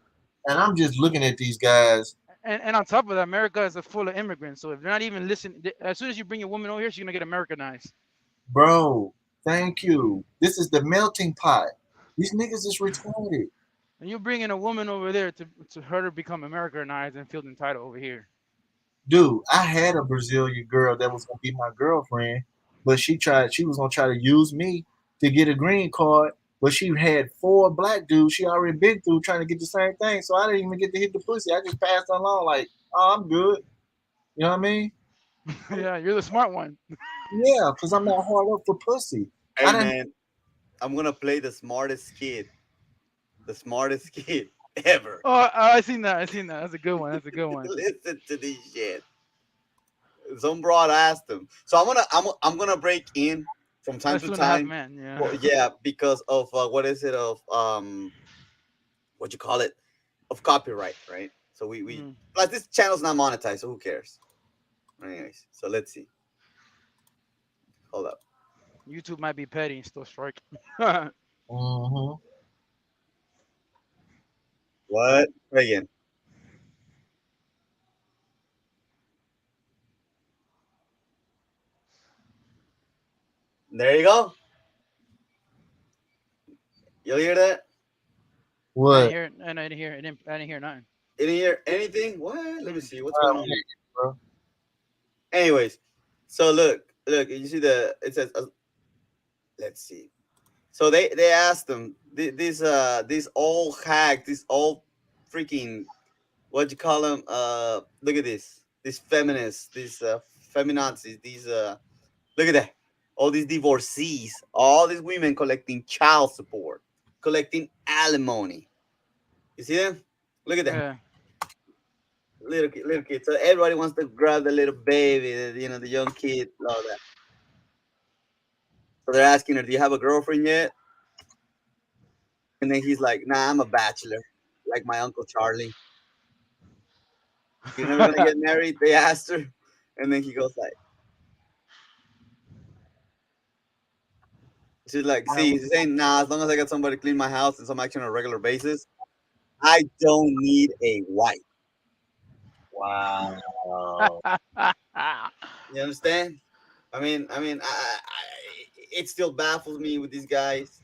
And I'm just looking at these guys.
And on top of that, America is full of immigrants. So if they're not even listening, as soon as you bring a woman over here, she's gonna get Americanized.
Bro, thank you. This is the melting pot. These niggas is retarded.
And you bring in a woman over there to her to become Americanized and feel entitled over here.
Dude, I had a Brazilian girl that was gonna be my girlfriend, but she was gonna try to use me to get a green card, but she had 4 black dudes she already been through trying to get the same thing. So I didn't even get to hit the pussy. I just passed along like, oh, I'm good. You know what I mean?
Yeah, you're the smart one.
Yeah, because I'm not hard up for pussy.
Hey
I didn't
man, I'm gonna play the smartest kid ever.
Oh, I seen that. I seen that. That's a good one. That's a good one.
Listen to this shit. Some broad asked him. So I'm gonna break in from time
That's
to
2.5
time.
men. Yeah.
Well, yeah, because of what is it of what you call it, of copyright, right? So we
Mhm.
plus this channel's not monetized, so who cares? Anyways, so let's see. Hold up.
YouTube might be petty and still strike.
Mm-hmm.
What? Again. There you go. You hear that?
I didn't
What?
hear it. I didn't hear. I didn't hear nothing.
You didn't hear anything? What? Let me
Mm.
see. What's going on here?
Bro?
Anyways, so look. You see it says. Let's see. So they asked them these old hack, these old freaking what you call them? Look at this. These feminists, these feminazis, these look at that. All these divorcees, all these women collecting child support, collecting alimony. You see them? Look at that.
Yeah.
Little kid. So everybody wants to grab the little baby, the young kid, all that. So they're asking her, "Do you have a girlfriend yet?" And then he's like, "Nah, I'm a bachelor, like my uncle Charlie. You're never gonna get married." They asked her, and then he goes like, "She's like,
Nah,
see, he's saying, nah, as long as I got somebody to clean my house and some action on a regular basis, I don't need a wife."
Wow.
You understand? It still baffles me with these guys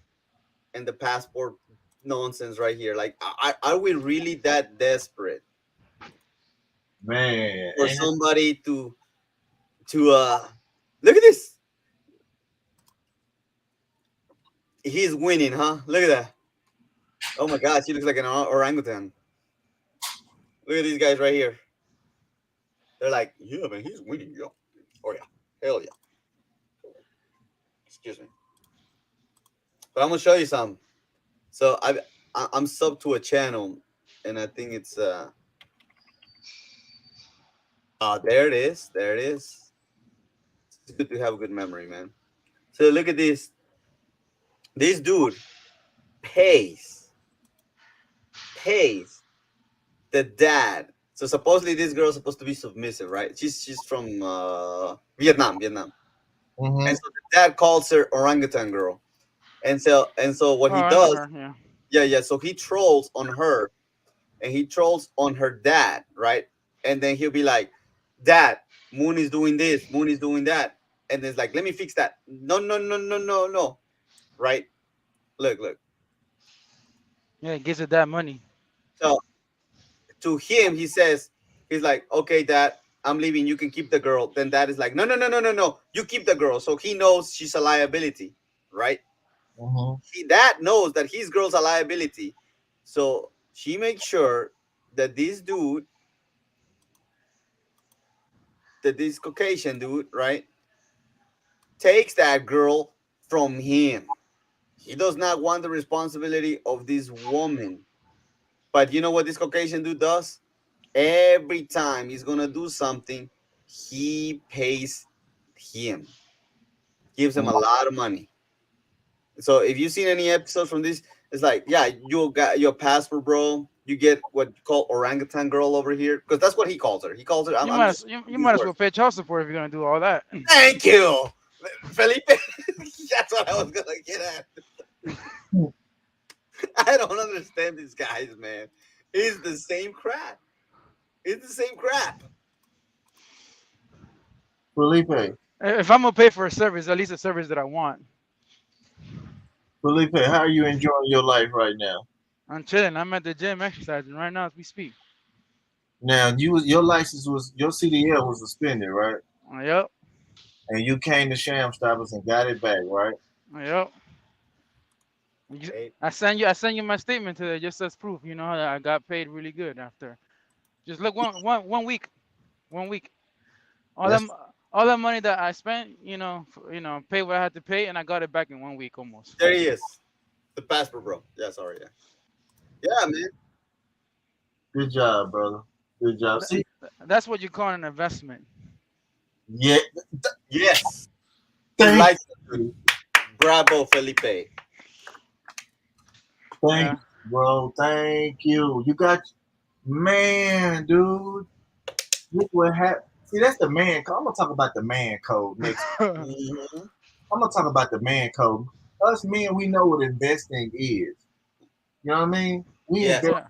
and the passport nonsense right here. Like, are we really that desperate
Man.
for
And
somebody to look at this? He's winning, huh? Look at that. Oh my gosh, he looks like an orangutan. Look at these guys right here. They're like, yeah, man, he's winning, yo. Oh yeah, hell yeah. Excuse me, but I'm gonna show you some. So I'm sub to a channel, and I think it's there it is, there it is. It's good to have a good memory, man. So look at this. This dude pays pays the dad. So supposedly this girl's supposed to be submissive, right? She's from Vietnam.
mm-hmm.
And so the dad calls her orangutan girl. And so what
Oh,
he
I know
does,
her. Yeah.
yeah. So he trolls on her and he trolls on her dad, right? And then he'll be like, "Dad, Moon is doing this, Moon is doing that," and then it's like, "Let me fix that." No, no, no, no, no, no. Right? Look.
Yeah. It gives it that money.
So to him, he says, he's like, "Okay, Dad, I'm leaving. You can keep the girl." Then Dad is like, "No, no, no, no, no, no. You keep the girl." So he knows she's a liability, right?
Mm-hmm.
Dad knows that his girl's a liability. So she makes sure that this Caucasian dude, right, takes that girl from him. He does not want the responsibility of this woman. But you know what this Caucasian dude does? Every time he's gonna do something, he pays him, gives him a lot of money. So if you've seen any episodes from this, it's like, yeah, you got your passport, bro. You get what you call orangutan girl over here, because that's what he calls her. He calls her. I'm,
You
I'm
might
just
as you
these
might as
words.
well pay child support if you're gonna do all that.
Thank you, Felipe. That's what I was gonna get at. I don't understand these guys, man. It's the same crap. It's the same crap.
Felipe.
If I'm gonna pay for a service, at least a service that I want.
Felipe, how are you enjoying your life right now?
I'm chilling. I'm at the gym exercising right now as we speak.
Now your license was your CDL was suspended, right?
Yep.
And you came to Sham Stoppers and got it back, right?
Yep.
Hey,
I send you my statement today just as proof. You know that I got paid really good after. Just look 1 week. 1 week. All
That's
them all that money that I spent, pay what I had to pay, and I got it back in 1 week almost.
There he is. The passport, bro. Yeah, sorry. Yeah. Yeah, man.
Good job, brother. Good job.
Th-
See,
That's what you call an investment.
yeah,
Yes. You
thank
like
you.
Bravo, Felipe.
Thank
Yeah.
you, bro. Thank you. You got, man, dude. Look what happened. See, that's the man code. I'm gonna talk about the man code next.
Mhm.
I'm gonna talk about the man code. Us men, we know what investing is. You know what I mean?
Yes.
Yeah.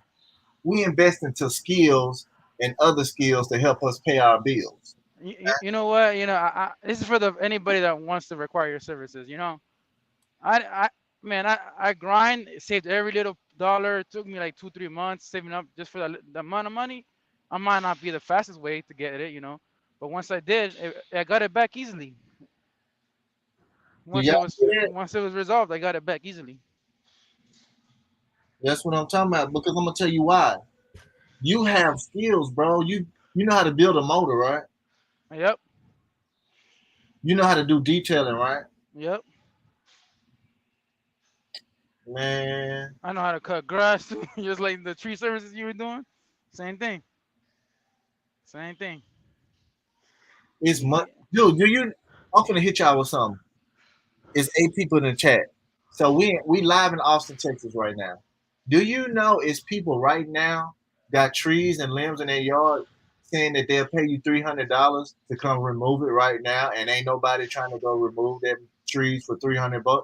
We invest into skills and other skills to help us pay our bills.
You know what? This is for the anybody that wants to require your services. I man, I grind, saved every little dollar. It took me like 2 3 months saving up just for the amount of money. I might not be the fastest way to get it, but once I did, I got it back easily.
Do
Once
y'all
it was
hear that?
once it was resolved, I got it back easily.
That's what I'm talking about. Because I'm gonna tell you why. You have skills, bro. You know how to build a motor, right?
Yep,
You know how to do detailing, right?
yep.
Man,
I know how to cut grass too, just like the tree services you were doing. Same thing. Same thing.
it's
You,
much.
you,
Dude, do you? I'm gonna hit y'all with something. It's 8 people in the chat. So we live in Austin, Texas right now. Do you know it's people right now got trees and limbs in their yard saying that they'll pay you $300 to come remove it right now, and ain't nobody trying to go remove them trees for $300?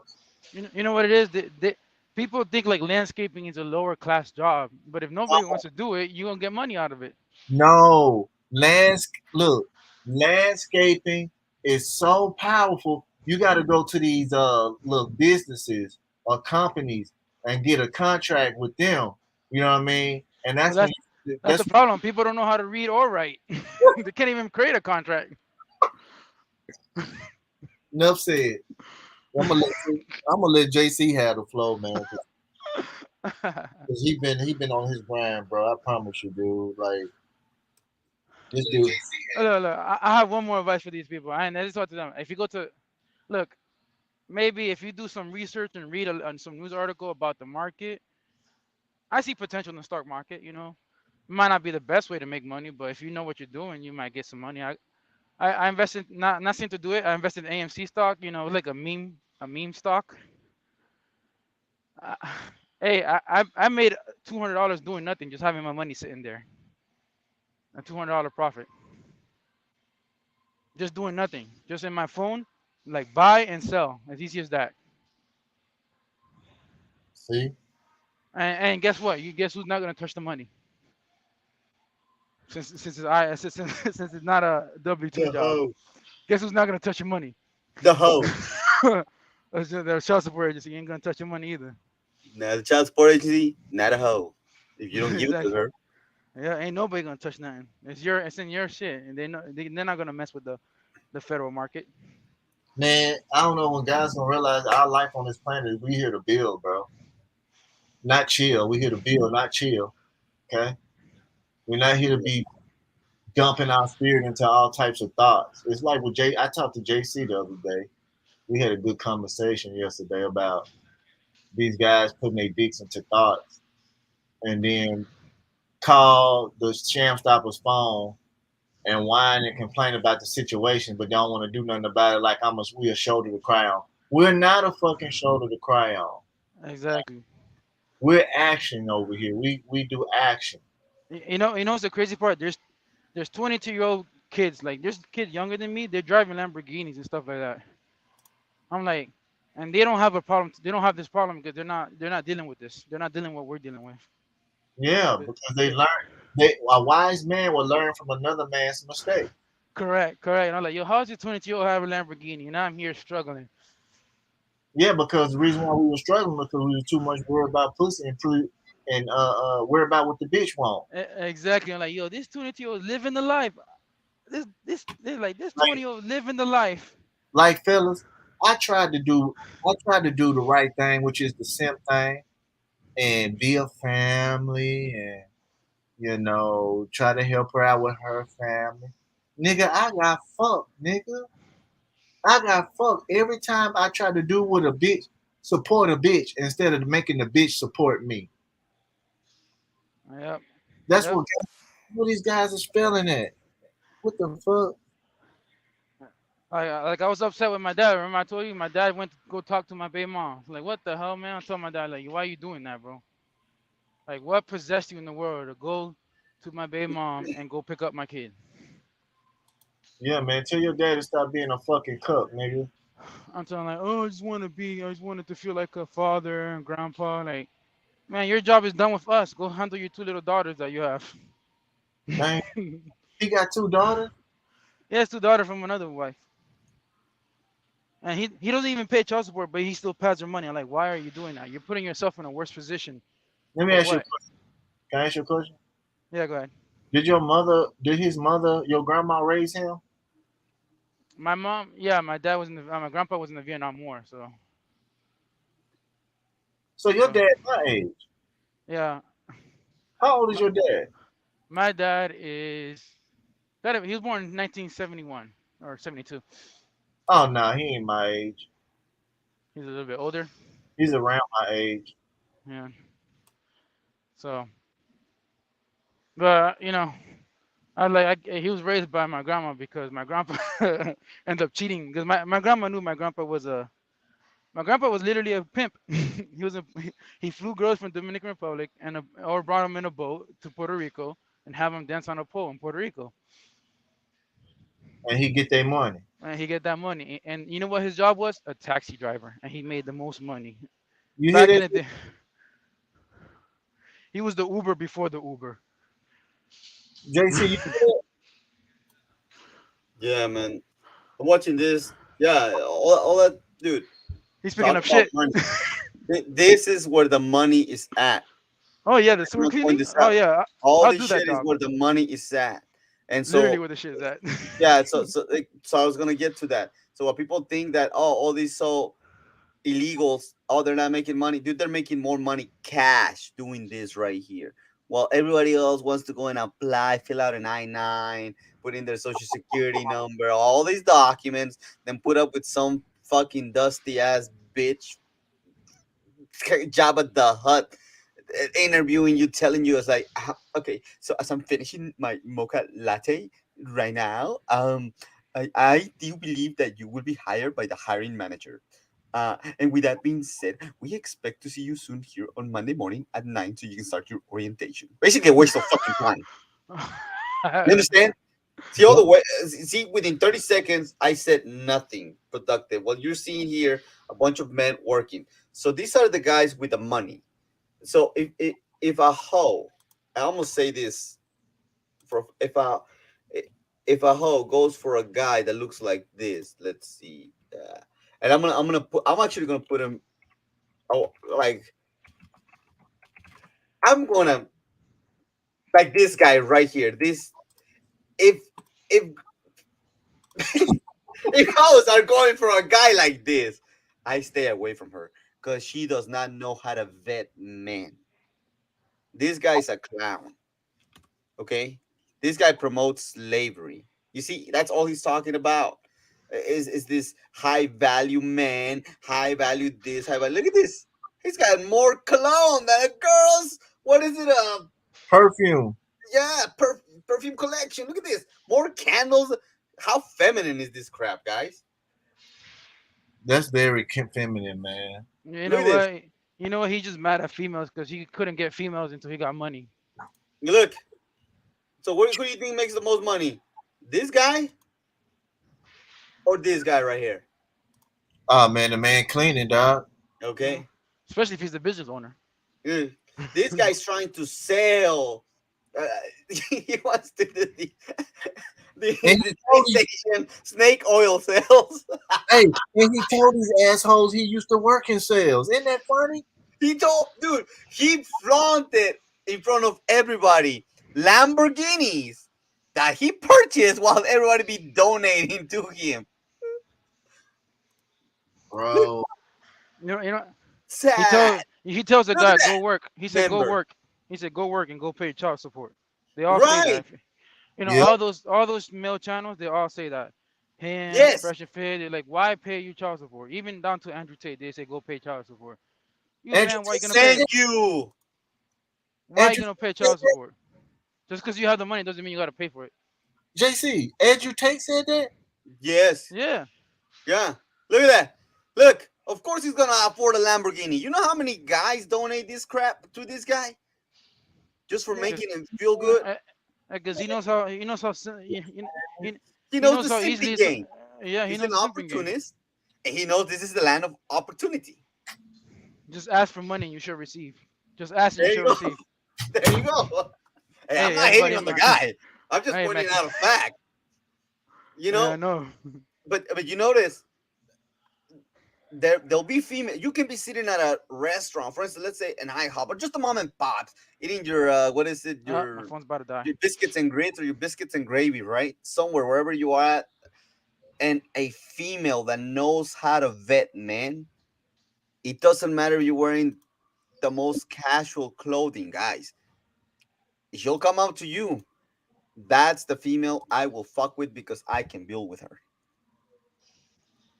you know what it is? People think like landscaping is a lower class job, but if nobody wants to do it, you gonna get money out of it.
No, look, landscaping is so powerful. You got to go to these look businesses or companies and get a contract with them. You know what I mean? And
But
that's when
that's
that's
the problem. People don't know how to read or write. They can't even create a contract.
enough said. I'm gonna let I'm gonna let JC have the flow, man, because he been on his grind, bro. I promise you, dude. Like this dude.
Look, I have one more advice for these people. I just talk to them. If you go to look, maybe if you do some research and read on some news article about the market, I see potential in the stock market. It might not be the best way to make money, but if you know what you're doing, you might get some money. I invested not seem to do it. I invested in AMC stock. Like a meme stock. Uh, hey, I made $200 doing nothing, just having my money sitting there. A $200 profit, just doing nothing, just in my phone, like buy and sell, as easy as that.
See,
And guess what? You guess who's not gonna touch the money? Since it's not a W-2
The
job.
hoe.
Guess who's not gonna touch your money?
The hoe.
The child support agency ain't gonna touch your money either.
Now the child support agency, not a hoe. If you don't give it to
Exactly.
her,
Yeah, ain't nobody gonna touch nothing. It's in your shit, and they're not gonna mess with the federal market.
man, I don't know when guys gonna realize our life on this planet is we here to build, bro. Not chill. We here to build, not chill. Okay, we're not here to be dumping our spirit into all types of thoughts. It's like with Jay. I talked to JC the other day. We had a good conversation yesterday about these guys putting their dicks into thoughts, and then call the Sham Stopper's phone and whine and complain about the situation, but don't want to do nothing about it. Like we a shoulder to cry on. We're not a fucking shoulder to cry on.
Exactly.
We're action over here. We do action.
What's the crazy part? There's 22-year-old kids, like there's kids younger than me. They're driving Lamborghinis and stuff like that. I'm like, and they don't have a problem. They don't have this problem because they're not dealing with this. They're not dealing with what we're dealing with.
Yeah,
But,
because they learn. A wise man will learn from another man's mistake.
correct. And I'm like, yo, how's your 22-year-old have a Lamborghini and I'm here struggling?
Yeah, because the reason why we were struggling was because we were too much worried about pussy and worried about what the bitch want.
Exactly. I'm like, yo, this 22-year-old living the life. They're like this
Like,
20-year-old living the life.
like fellas, I tried to do the right thing, which is the simp thing, and be a family and try to help her out with her family. Nigga, I got fucked, nigga. I got fucked every time I try to do what a bitch support a bitch instead of making the bitch support me.
Yep.
That's
Yep.
what these guys are spelling at. What the fuck?
I was upset with my dad. Remember I told you my dad went to go talk to my baby mom. Like, what the hell, man? I told my dad, like, why are you doing that, bro? Like, what possessed you in the world to go to my baby mom and go pick up my kid?
Yeah, man. Tell your dad to stop being a fucking cuck, nigga.
I'm telling like, oh, I just wanted to feel like a father and grandpa. Like, man, your job is done with us. Go handle your two little daughters that you have.
Man, he got two daughters.
He has two daughters from another wife. And he doesn't even pay child support, but he still pays her money. I'm like, why are you doing that? You're putting yourself in a worse position.
Let me
For
ask you a
what?
question. Can I ask you a question?
Yeah, go ahead.
Did his mother, your grandma raise him?
My mom, yeah, my dad was in the, my grandpa was in the Vietnam War,
So your
so
dad my age.
yeah.
How old is
My,
your dad?
my dad is he was born in 1971 or 72.
Oh no, he ain't my age.
He's a little bit older.
He's around my age.
Yeah. So, but he was raised by my grandma because my grandpa ended up cheating because my grandma knew my grandpa was literally a pimp. He flew girls from Dominican Republic or brought them in a boat to Puerto Rico and have them dance on a pole in Puerto Rico.
And he get their money.
And he get that money. And you know what his job was? A taxi driver. And he made the most money.
You hear
Back in
that?
the day, he was the Uber before the Uber.
JC, you hear
Yeah, man. I'm watching this. Yeah, all that, dude.
He's picking
Talk
up
about
shit.
money. This is where the money is at.
Oh yeah, the
I'm
sewer
gonna point
cleaning.
this
Oh
out.
yeah,
All
I'll
this
do that
shit is
job.
where the money is at. And
Literally
so
where the shit is at.
yeah, so I was gonna get to that. So what people think that all these illegals, they're not making money, dude. They're making more money cash doing this right here. While everybody else wants to go and apply, fill out an I-9, put in their social security number, all these documents, then put up with some fucking dusty ass bitch Jabba the Hutt interviewing you, telling you, it's like, okay, so as I'm finishing my mocha latte right now, I do believe that you will be hired by the hiring manager. And with that being said, we expect to see you soon here on Monday morning at 9 so you can start your orientation. Basically, a waste of fucking time. You understand? See all
that?
the way. See, within 30 seconds, I said nothing productive. Well, you're seeing here a bunch of men working. So these are the guys with the money. So if a hoe, I almost say this for if a hoe goes for a guy that looks like this, let's see, and I'm actually gonna put him. Oh, like I'm gonna like this guy right here. This if if if hoes are going for a guy like this, I stay away from her because she does not know how to vet men. This guy's a clown. Okay, this guy promotes slavery. You see, that's all he's talking about. Is this high value man, high value this, high value? Look at this. He's got more cologne than a girl's. What is it?
Perfume.
Yeah, perfume collection. Look at this. More candles. How feminine is this crap, guys?
That's very feminine, man.
You
Look
know
at this.
what? You know what? He just mad at females because he couldn't get females until he got money.
Look. So, who do you think makes the most money? This guy or this guy right here?
Oh man, the man cleaning, dog.
Yeah.
Okay.
Especially if he's the business owner.
Mm. This guy's trying to sell. Uh, he wants to do
And
the train station snake oil sales.
hey, and he told these assholes he used to work in sales. Isn't that funny?
He flaunted in front of everybody Lamborghinis that he purchased while everybody be donating to him.
Bro.
You know.
Sad.
He tells the
Look at
guy
that
go work. He said go
member.
work. He said go work and go pay child support. They all say
Right.
that. You know,
Yep.
all those male channels, they all say that. Him,
Yes.
Fresh and Fit, they're like, why pay you child support? Even down to Andrew Tate, they say go pay child support. You
Andrew
man, why you gonna
Tate
pay
said
it?
Thank you.
Why you
Andrew
gonna pay
Tate said
child support? Just because you have the money doesn't mean you gotta pay for it.
that? JC, Andrew Tate said that?
Yes.
Yeah.
Yeah. Look at that. Look. Of course he's gonna afford a Lamborghini. You know how many guys donate this crap to this guy just for
Because
making him feel good?
because
He
he
knows
knows
the
how easily
simping
it's
game.
yeah, he
He's
knows
an
the simping game.
opportunist, and he knows this is the land of opportunity.
Just ask for money and you should receive. Just ask and you
There you
should
go.
receive.
There you go. Hey, I'm
Hey
not hating
everybody,
on the guy. I'm just
hey
pointing
Mac.
out a fact. You
Yeah, I
know,
know.
but you notice there'll be female. You can be sitting at a restaurant, for instance, let's say an IHOP or just a mom and pops, eating your what is it,
My phone's about to die.
your biscuits and grits or your biscuits and gravy, right? Somewhere wherever you are at, and a female that knows how to vet men. It doesn't matter if you're wearing the most casual clothing, guys. She'll come out to you. That's the female I will fuck with because I can build with her.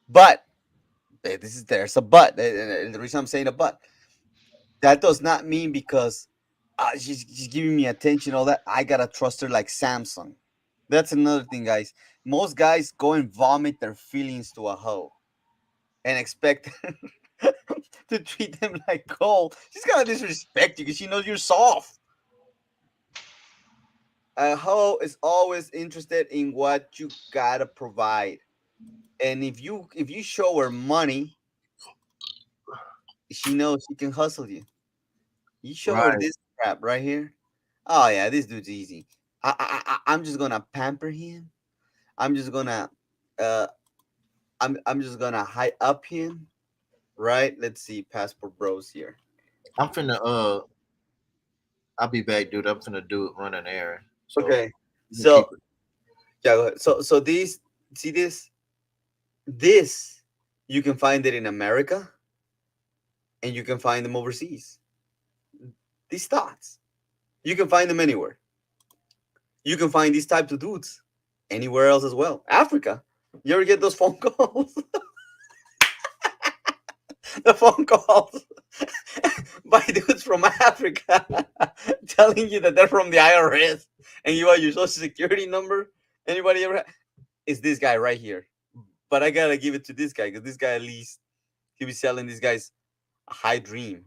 But there's a but. The reason I'm saying a but, that does not mean because she's giving me attention, all that. I gotta trust her like Samsung. That's another thing, guys. Most guys go and vomit their feelings to a hoe and expect to treat them like gold. She's gonna disrespect you because she knows you're soft. A hoe is always interested in what you gotta provide, and if you show her money, she knows she can hustle you. You show her
Right.
this crap right here. Oh yeah, this dude's easy. I'm just gonna pamper him. I'm just gonna uh I'm just gonna high up him. Right? Let's see, passport bros here.
I'm finna I'll be back, dude. I'm finna do it, run an errand. So
Okay.
you can keep
So
it.
yeah, go ahead. So these, see this you can find it in America and you can find them overseas. These thoughts. You can find them anywhere. You can find these types of dudes anywhere else as well. Africa. You ever get those phone calls? The phone calls by dudes from Africa telling you that they're from the IRS and you want your social security number. Anybody ever? It's this guy right here. But I gotta give it to this guy because this guy at least he be selling these guys a high dream,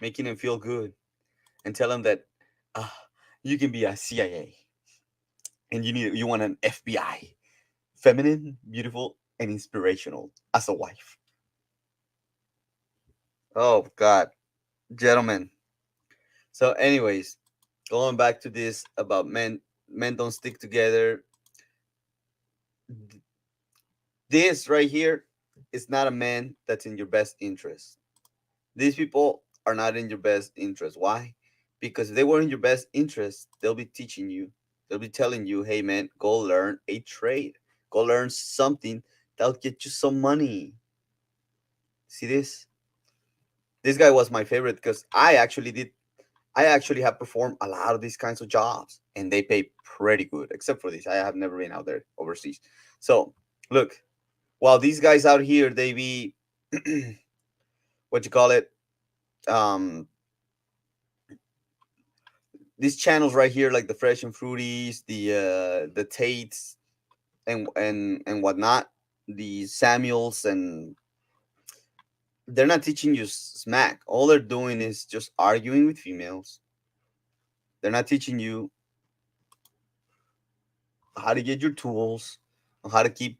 making them feel good, and tell them that uh, you can be a CIA and you want an FBI, feminine, beautiful, and inspirational as a wife. Oh God, gentlemen. So, anyways, going back to this about men don't stick together. This right here is not a man that's in your best interest. These people are not in your best interest. Why? Because if they were in your best interest, they'll be teaching you. They'll be telling you, hey man, go learn a trade. Go learn something that'll get you some money. See this? This guy was my favorite because I actually have performed a lot of these kinds of jobs and they pay pretty good, except for this. I have never been out there overseas. So look, while these guys out here, they be what you call it, um, these channels right here, like the Fresh and Fruities, the Tates, and whatnot, the Samuels, and they're not teaching you smack. All they're doing is just arguing with females. They're not teaching you how to get your tools, or how to keep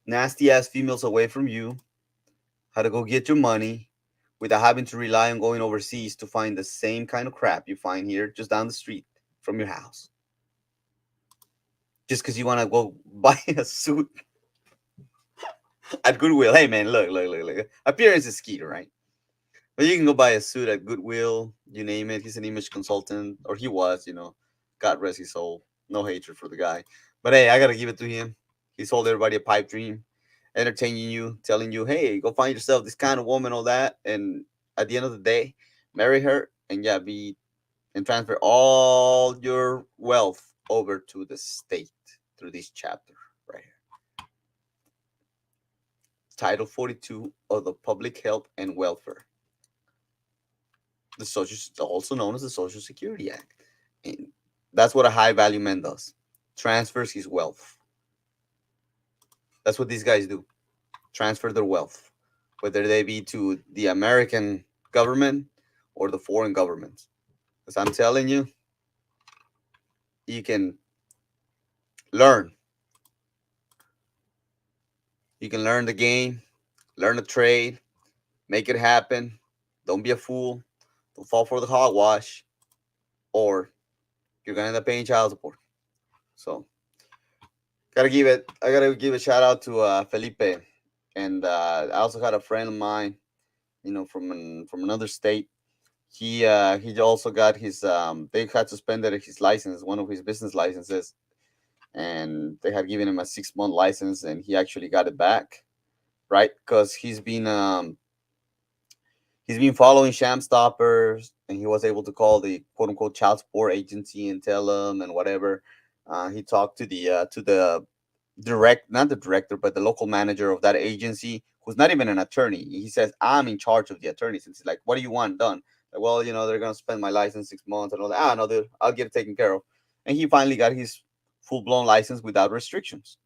nasty ass females away from you, how to go get your money without having to rely on going overseas to find the same kind of crap you find here just down the street from your house. Just because you want to go buy a suit at Goodwill. Hey man, look. Appearance is key, right? But you can go buy a suit at Goodwill, you name it. He's an image consultant, or he was. God rest his soul. No hatred for the guy. But hey, I gotta give it to him. He sold everybody a pipe dream, entertaining you, telling you, hey, go find yourself this kind of woman, all that. And at the end of the day, marry her and yeah, be and transfer all your wealth over to the state through this chapter right here. Title 42 of the Public Health and Welfare, the social, also known as the Social Security Act. And that's what a high value man does. Transfers his wealth. That's what these guys do. Transfer their wealth, whether they be to the American government or the foreign governments. As I'm telling you, you can learn. You can learn the game, learn a trade, make it happen. Don't be a fool. Don't fall for the hogwash, or you're gonna end up paying child support. So I gotta give a shout out to Felipe, and I also had a friend of mine, from another state. He also got his they had suspended his license, one of his business licenses, and they had given him a 6 month license, and he actually got it back, right? Because he's been following Sham Stoppers, and he was able to call the quote unquote child support agency and tell them and whatever. He talked to the not the director, but the local manager of that agency, who's not even an attorney. He says, I'm in charge of the attorneys. And he's like, what do you want done? Like, well, they're gonna spend my license 6 months and all that. No, dude, I'll get it taken care of. And he finally got his full blown license without restrictions.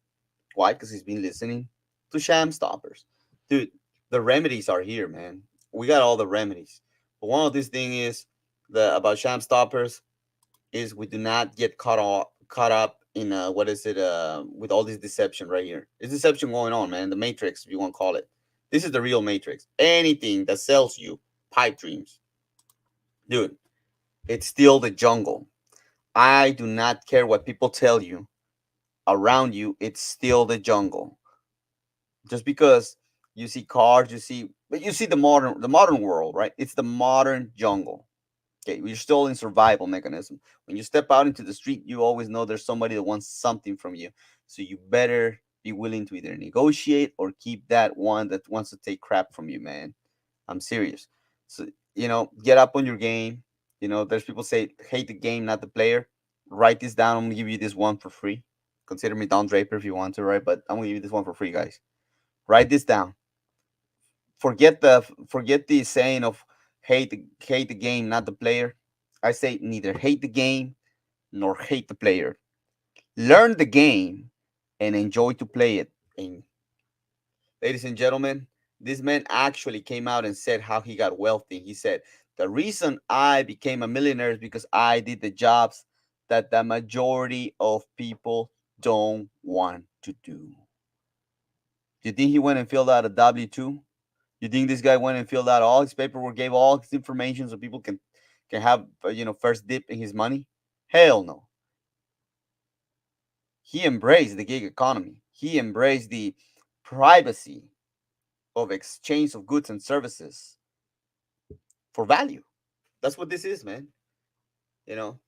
Why? Because he's been listening to Sham Stoppers. Dude, the remedies are here, man. We got all the remedies. But one of these thing is the about Sham Stoppers is we do not get caught up in what is it with all this deception right here. There's deception going on, man. The Matrix, if you want to call it. This is the real Matrix. Anything that sells you pipe dreams, dude, it's still the jungle. I do not care what people tell you around you. It's still the jungle. Just because you see cars, but you see the modern world, right? It's the modern jungle. Okay, you're still in survival mechanism. When you step out into the street, you always know there's somebody that wants something from you. So you better be willing to either negotiate or keep that one that wants to take crap from you, man. I'm serious. So, get up on your game. There's people say hate the game, not the player. Write this down. I'm gonna give you this one for free. Consider me Don Draper if you want to, right? But I'm gonna give you this one for free, guys. Write this down. Forget the saying of hate the game, not the player. I say neither hate the game nor hate the player. Learn the game and enjoy to play it. And ladies and gentlemen, this man actually came out and said how he got wealthy. He said, the reason I became a millionaire is because I did the jobs that the majority of people don't want to do. You think he went and filled out a W-2? You think this guy went and filled out all his paperwork, gave all his information so people can have first dip in his money? Hell no. He embraced the gig economy. He embraced the privacy of exchange of goods and services for value. That's what this is, man. You know.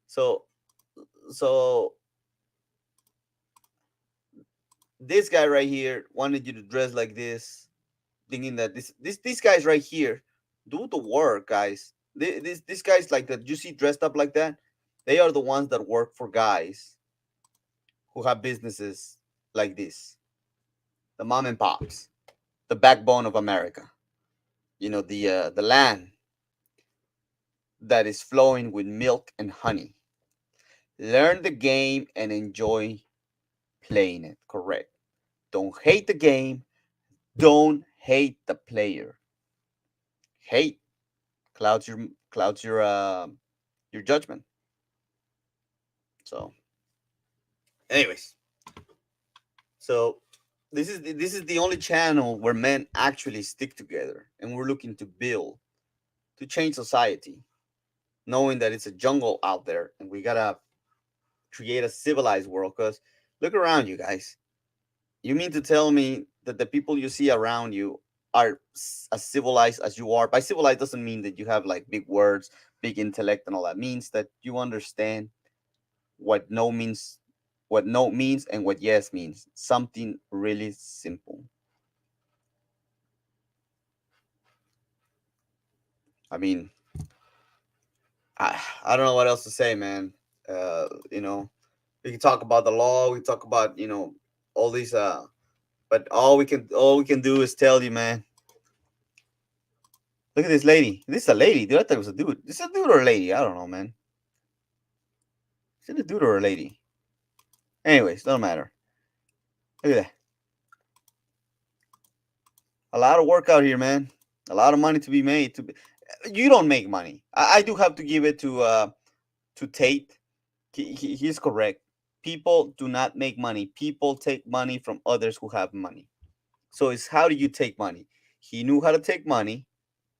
So so this guy right here wanted you to dress like this, thinking that these guys right here do the work, guys. These guys like that you see dressed up like that, they are the ones that work for guys who have businesses like this, the mom and pops, the backbone of America. The land that is flowing with milk and honey. Learn the game and enjoy playing it. Correct. Don't hate the game. Don't hate the player. Hate clouds your judgment. So, anyways, so this is the only channel where men actually stick together, and we're looking to build to change society, knowing that it's a jungle out there, and we gotta create a civilized world. Because look around you, guys. You mean to tell me that the people you see around you are as civilized as you are? By civilized doesn't mean that you have like big words, big intellect, and all that. Means that you understand what no means, what no means, and what yes means. Something really simple. I mean, I don't know what else to say, man. You know, we can talk about the law. We talk about all these. But all we can do is tell you, man. Look at this lady. This is a lady, dude. I thought it was a dude. This is a dude or a lady? I don't know, man. Is it a dude or a lady? Anyways, don't matter. Look at that. A lot of work out here, man. A lot of money to be made. You don't make money. I do have to give it to Tate. He's correct. People do not make money. People take money from others who have money. So it's how do you take money? He knew how to take money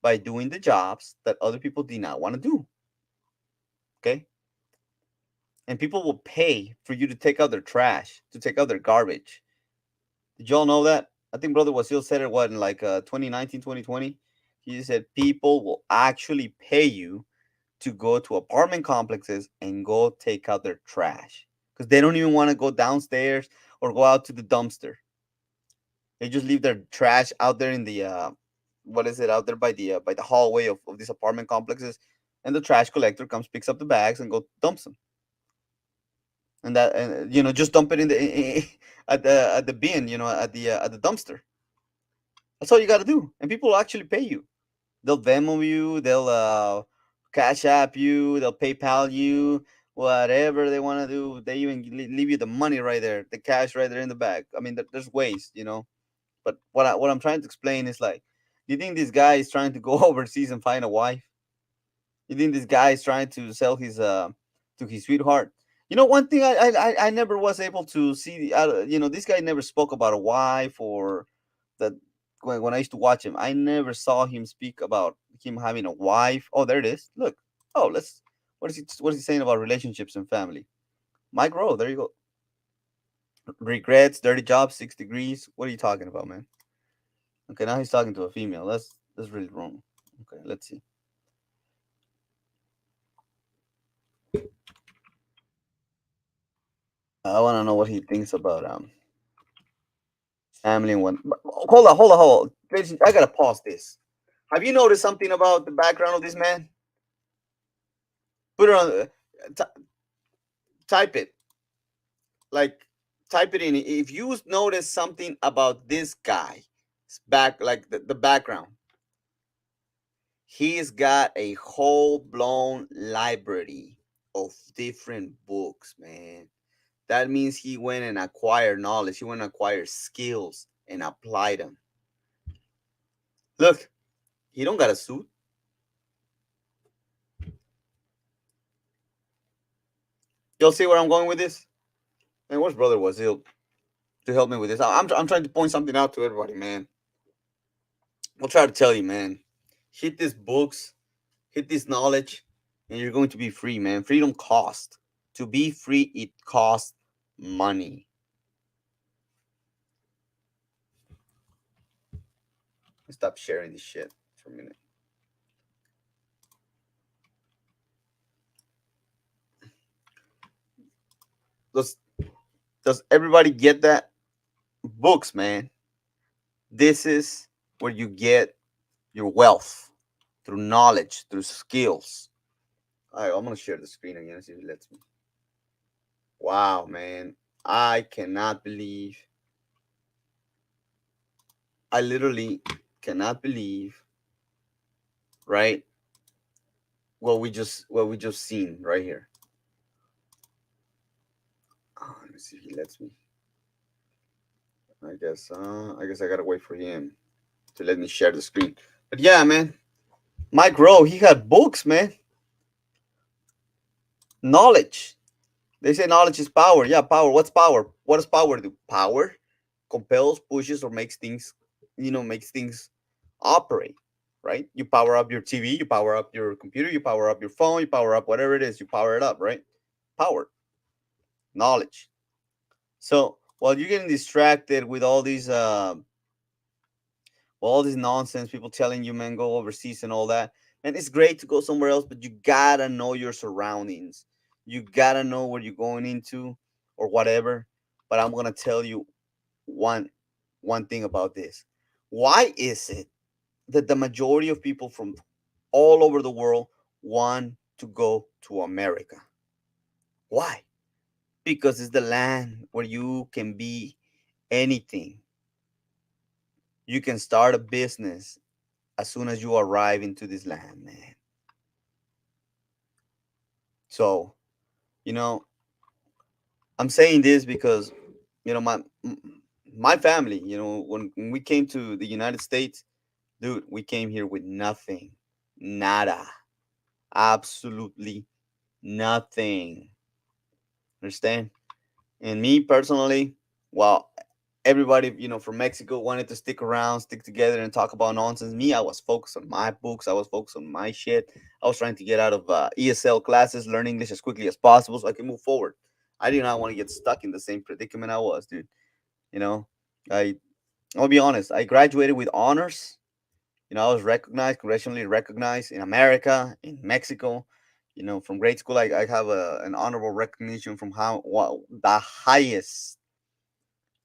by doing the jobs that other people did not want to do. Okay? And people will pay for you to take out their trash, to take out their garbage. Did y'all know that? I think Brother Wasil said it, what, in like 2019, 2020? He said people will actually pay you to go to apartment complexes and go take out their trash because they don't even want to go downstairs or go out to the dumpster. They just leave their trash out there in the what is it, out there by the hallway of these apartment complexes, and the trash collector comes, picks up the bags, and go dumps them. And just dump it in the at the bin, at the dumpster. That's all you got to do, and people will actually pay you. They'll Venmo you, they'll Cash App you, they'll PayPal you, whatever they want to do. They even leave you the money right there, the cash right there in the bag. I mean, there's ways. But what I'm trying to explain is like, do you think this guy is trying to go overseas and find a wife? You think this guy is trying to sell his to his sweetheart? One thing I never was able to see. This guy never spoke about a wife or that. When I used to watch him, I never saw him speak about him having a wife. Oh, there it is. Look. Oh, let's. What is he saying about relationships and family? Mike Rowe. There you go. Regrets, dirty job, 6 degrees. What are you talking about, man? Okay, now he's talking to a female. That's really wrong. Okay, let's see. I want to know what he thinks about family and one. Hold on. I gotta pause this. Have you noticed something about the background of this man? Put it on. Type it. Like, type it in. If you notice something about this guy, back like the background, he's got a whole blown library of different books, man. That means he went and acquired knowledge. He went and acquired skills and applied them. Look, he don't got a suit. Y'all see where I'm going with this? Man, where's Brother Wazil to help me with this? I'm trying to point something out to everybody, man. I'll try to tell you, man. Hit these books, hit this knowledge, and you're going to be free, man. Freedom costs. To be free, it costs money. Stop sharing this shit for a minute. Does everybody get that? Books, man. This is where you get your wealth through knowledge, through skills. All right, I'm gonna share the screen again. See if it lets me. Wow, man. I cannot believe. I literally cannot believe, right? What we just seen right here. Oh, let me see if he lets me. I guess I gotta wait for him to let me share the screen. But yeah, man. Mike Rowe, he had books, man. Knowledge. They say knowledge is power. Yeah, power. What's power? What does power do? Power compels, pushes, or makes things operate, right? You power up your TV, you power up your computer, you power up your phone, you power up whatever it is, you power it up, right? Power, knowledge. So while you're getting distracted with all this nonsense, people telling you, man, go overseas and all that, and it's great to go somewhere else, but you gotta know your surroundings. You gotta know where you're going into or whatever. But I'm gonna tell you one one thing about this. Why is it that the majority of people from all over the world want to go to America. Why? Because it's the land where you can be anything. You can start a business as soon as you arrive into this land, man. So, you know, I'm saying this because, you know, my family, when we came to the United States, dude, we came here with nothing. Nada. Absolutely nothing. Understand? And me personally, well, everybody, from Mexico wanted to stick around, stick together, and talk about nonsense. Me, I was focused on my books. I was focused on my shit. I was trying to get out of ESL classes, learn English as quickly as possible so I can move forward. I did not want to get stuck in the same predicament I was, dude. You know, I, I'll be honest. I graduated with honors. I was recognized, congressionally recognized in America, in Mexico. From grade school, I have an honorable recognition from the highest,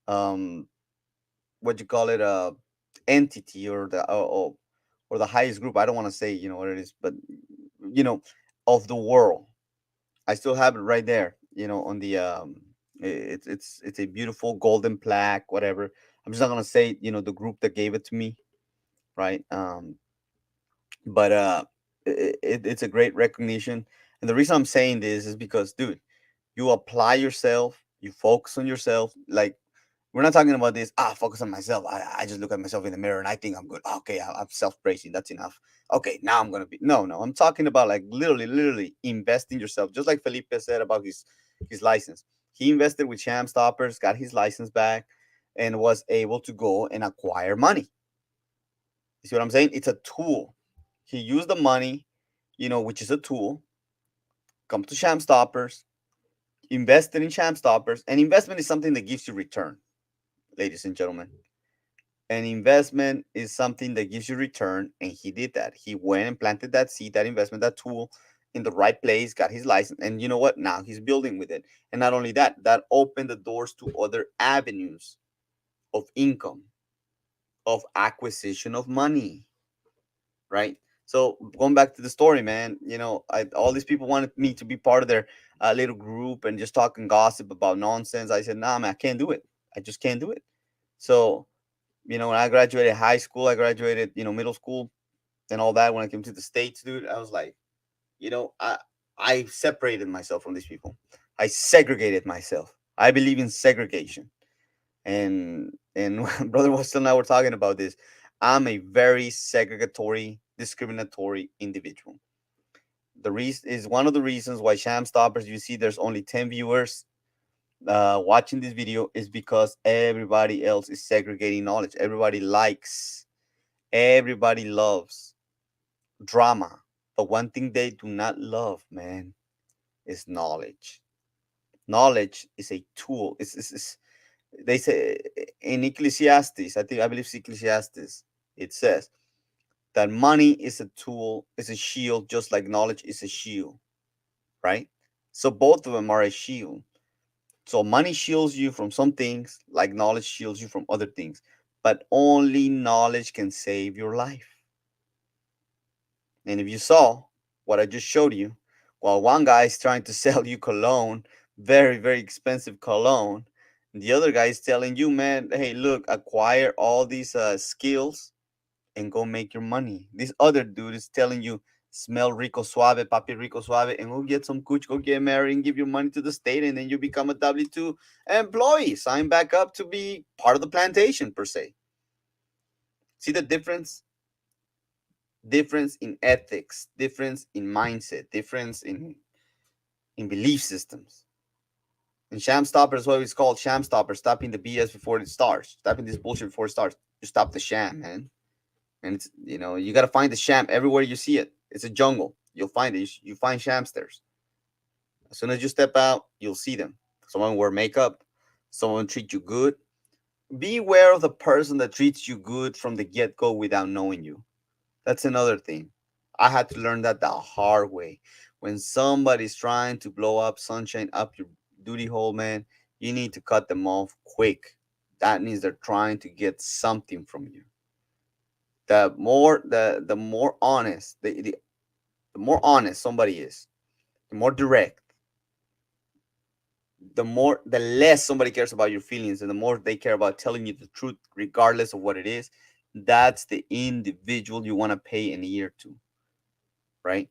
um, what you call it, entity, or the highest group. I don't want to say what it is, but you know of the world. I still have it right there. On the it's a beautiful golden plaque, whatever. I'm just not gonna say the group that gave it to me, right? But it's a great recognition. And the reason I'm saying this is because, dude, you apply yourself, you focus on yourself. Like, we're not talking about this. Focus on myself. I just look at myself in the mirror and I think I'm good. Okay, I'm self-praising. That's enough. Okay, now I'm gonna be. No. I'm talking about, like, literally invest in yourself. Just like Felipe said about his license. He invested with Sham Stoppers, got his license back, and was able to go and acquire money. You see what I'm saying? It's a tool. He used the money, which is a tool. Come to Sham Stoppers, invested in Sham Stoppers. And investment is something that gives you return, ladies and gentlemen. An investment is something that gives you return, and he did that. He went and planted that seed, that investment, that tool in the right place, got his license, and you know what? Now he's building with it. And not only that, that opened the doors to other avenues of income, of acquisition of money, right? So going back to the story, man, all these people wanted me to be part of their little group and just talking gossip about nonsense. I said, nah, man, I can't do it. I just can't do it. So, when I graduated high school, I graduated, middle school and all that. When I came to the States, dude, I was like, I separated myself from these people. I segregated myself. I believe in segregation. And brother Weston and I were talking about this. I'm a very segregatory, discriminatory individual. The reason is one of the reasons why Sham Stoppers, you see there's only 10 viewers watching this video, is because everybody else is segregating knowledge. Everybody loves drama, but one thing they do not love, man, is knowledge. Knowledge is a tool. They say in Ecclesiastes, I believe it's Ecclesiastes, it says that money is a tool, is a shield, just like knowledge is a shield, right? So both of them are a shield. So money shields you from some things, like knowledge shields you from other things. But only knowledge can save your life. And if you saw what I just showed you, while one guy is trying to sell you cologne, very, very expensive cologne, the other guy is telling you, man, hey, look, acquire all these skills and go make your money. This other dude is telling you, smell rico suave, papi rico suave, and go get some cooch, go get married, and give your money to the state, and then you become a W-2 employee. Sign back up to be part of the plantation, per se. See the difference? Difference in ethics, difference in mindset, difference in belief systems. And sham stopper is what it's called, sham stopper, stopping the BS before it starts, stopping this bullshit before it starts. You stop the sham, man. And it's you gotta find the sham everywhere you see it. It's a jungle. You'll find it. You find shamsters. As soon as you step out, you'll see them. Someone wear makeup, someone treat you good. Beware of the person that treats you good from the get-go without knowing you. That's another thing. I had to learn that the hard way. When somebody's trying to blow up sunshine up your duty hole, man, you need to cut them off quick. That means they're trying to get something from you. The more honest, the more honest somebody is, the more direct, the less somebody cares about your feelings, and the more they care about telling you the truth, regardless of what it is. That's the individual you want to pay an ear to, right?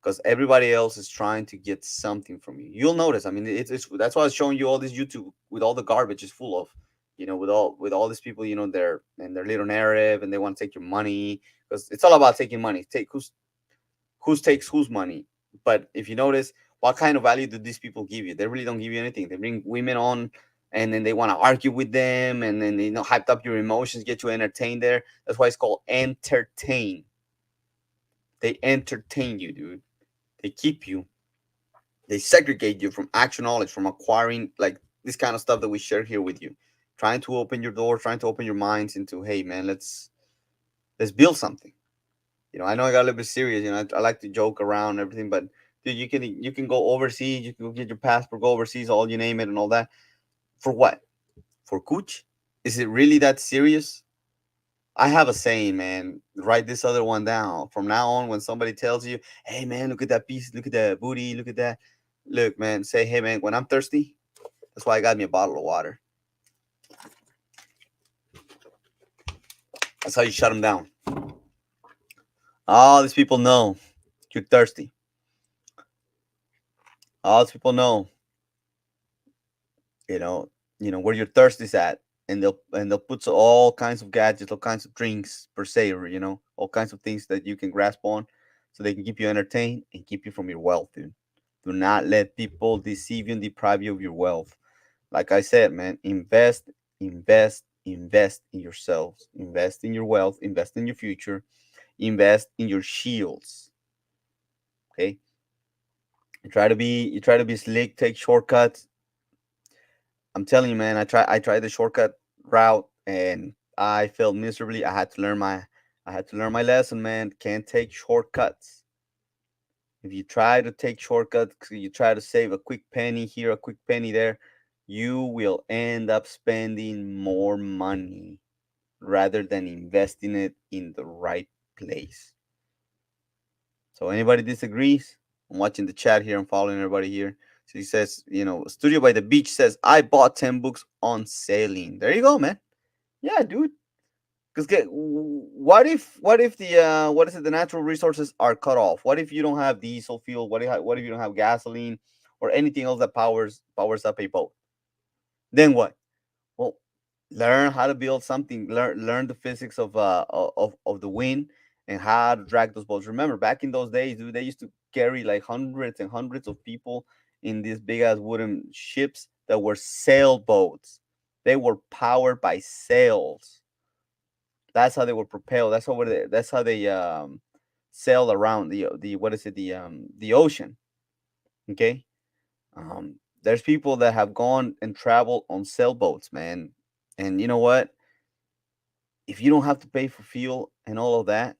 Because everybody else is trying to get something from you. You'll notice. I mean, it's that's why I was showing you all this YouTube with all the garbage is full of, with all these people, they're and their little narrative, and they want to take your money because it's all about taking money. Take who's takes whose money. But if you notice, what kind of value do these people give you? They really don't give you anything. They bring women on, and then they want to argue with them, and then hyped up your emotions, get you entertained there. That's why it's called entertain. They entertain you, dude. They keep you. They segregate you from actual knowledge, from acquiring like this kind of stuff that we share here with you. Trying to open your door, trying to open your minds into, hey man, let's build something. I know I got a little bit serious. I like to joke around and everything, but dude, you can go overseas, you can go get your passport, go overseas, all you name it, and all that. For what? For cooch? Is it really that serious? I have a saying, man. Write this other one down. From now on, when somebody tells you, "Hey, man, look at that piece, look at that booty, look at that," look, man, say, "Hey, man, when I'm thirsty, that's why I got me a bottle of water." That's how you shut them down. All these people know you're thirsty. All these people know, you know, where your thirst is at, and they'll put all kinds of gadgets, all kinds of drinks per se, or all kinds of things that you can grasp on, so they can keep you entertained and keep you from your wealth, dude. Do not let people deceive you and deprive you of your wealth. Like I said, man, invest, invest, invest in yourselves, invest in your wealth, invest in your future, invest in your shields. Okay, you try to be slick, take shortcuts. I'm telling you, man, I tried the shortcut route and I failed miserably. I had to learn my lesson, man. Can't take shortcuts. If you try to take shortcuts, you try to save a quick penny here, a quick penny there, you will end up spending more money rather than investing it in the right place. So anybody disagrees? I'm watching the chat here. I'm following everybody here. So he says, Studio by the Beach says, I bought 10 books on sailing. There you go, man. Yeah, dude. Because what if the natural resources are cut off? What if you don't have diesel fuel? What if you don't have gasoline or anything else that powers up a boat? Then what? Well, learn how to build something. Learn the physics of the wind and how to drag those boats. Remember, back in those days, dude, they used to carry like hundreds and hundreds of people in these big ass wooden ships that were sailboats. They were powered by sails. That's how they were propelled. That's how they sailed around the what is it, the ocean. Okay. There's people that have gone and traveled on sailboats, man. And you know what? If you don't have to pay for fuel and all of that,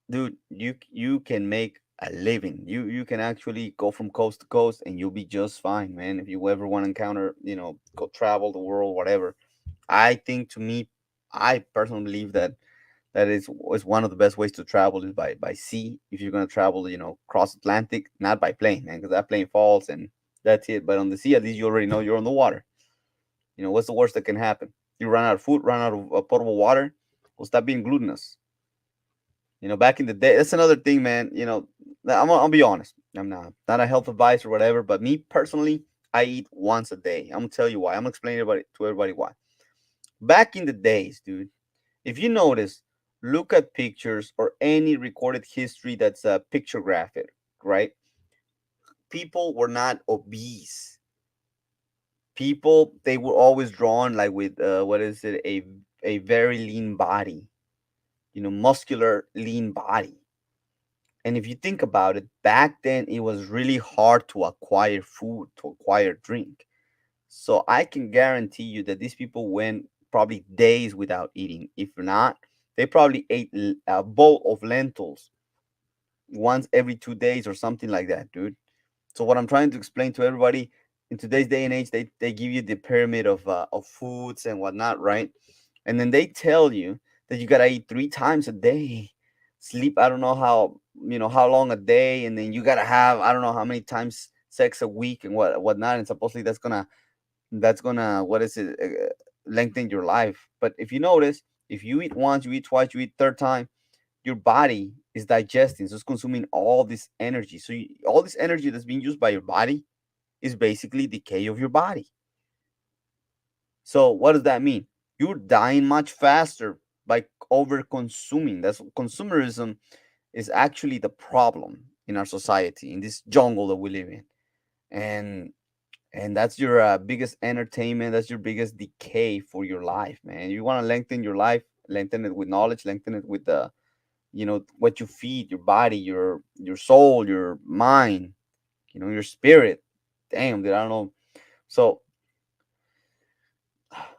dude, you can make a living. You can actually go from coast to coast and you'll be just fine, man. If you ever want to encounter, go travel the world, whatever. I think, to me, I personally believe that is one of the best ways to travel is by sea. If you're gonna travel, cross Atlantic, not by plane, man, because that plane falls and that's it. But on the sea, at least you already know you're on the water. What's the worst that can happen? You run out of food, run out of potable water. Well, stop being gluttonous. Back in the day, that's another thing, man. I'll be honest. I'm not a health advisor or whatever, but me personally, I eat once a day. I'm gonna tell you why. I'm gonna explain to everybody why. Back in the days, dude, if you notice, look at pictures or any recorded history that's pictographic, right? People were not obese. People, they were always drawn like with what is it, a very lean body, muscular lean body. And if you think about it, back then it was really hard to acquire food, to acquire drink. So I can guarantee you that these people went probably days without eating. If not, they probably ate a bowl of lentils once every 2 days or something like that, dude. So what I'm trying to explain to everybody, in today's day and age, they give you the pyramid of foods and whatnot, right? And then they tell you that you gotta eat 3 times a day. sleep I don't know how, how long a day, and then you gotta have I don't know how many times sex a week and whatnot, and supposedly that's gonna what is it, lengthen your life. But if you notice, if you eat once, you eat twice, you eat third time, your body is digesting, so it's consuming all this energy. So all this energy that's being used by your body is basically decay of your body. So what does that mean? You're dying much faster by over consuming. That's consumerism is actually the problem in our society, in this jungle that we live in. And that's your biggest entertainment, that's your biggest decay for your life, man. You want to lengthen your life, lengthen it with knowledge, lengthen it with the what you feed your body, your soul, your mind, your spirit. Damn, dude, I don't know. So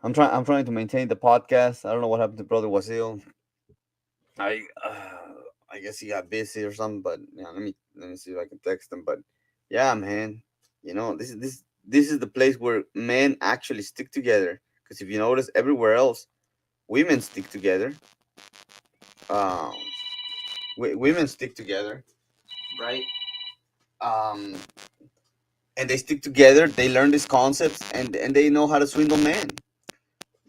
I'm trying to maintain the podcast. I don't know what happened to brother Wasil. I guess he got busy or something, but yeah, let me see if I can text him. But yeah, man, this is the place where men actually stick together. Because if you notice, everywhere else, women stick together. Um, women stick together, right? Um, and they stick together. They learn these concepts, and they know how to swindle men.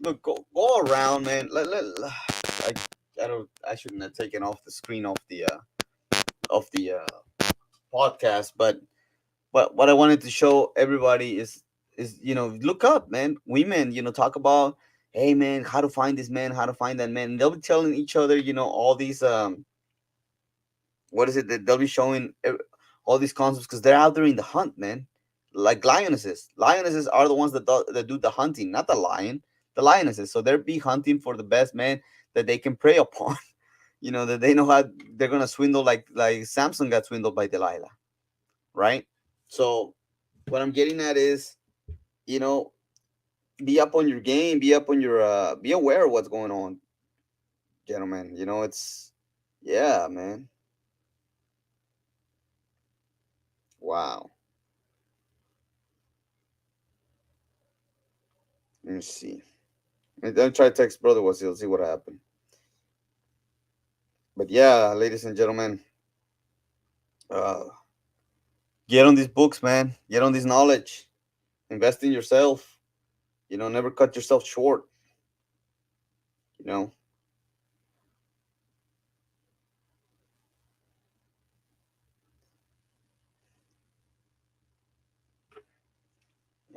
Look, go around, man. I shouldn't have taken off the screen of the podcast, but what I wanted to show everybody is look up, man. Women, talk about, hey man, how to find this man, how to find that man. And they'll be telling each other, all these what is it that they'll be showing all these concepts because they're out there in the hunt, man. Like lionesses. Lionesses are the ones that do the hunting, not the lion. The lionesses. So they'll be hunting for the best man that they can prey upon. That they know how they're gonna swindle, like Samson got swindled by Delilah, right? So what I'm getting at is, you know, be up on your game, be up on your be aware of what's going on, gentlemen. It's yeah, man. Wow. Let me see. I'll try to text brother Wasil, see what happened. But yeah, ladies and gentlemen, uh, get on these books, man. Get on this knowledge. Invest in yourself. Never cut yourself short. You know,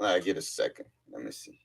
I get a second. Let me see.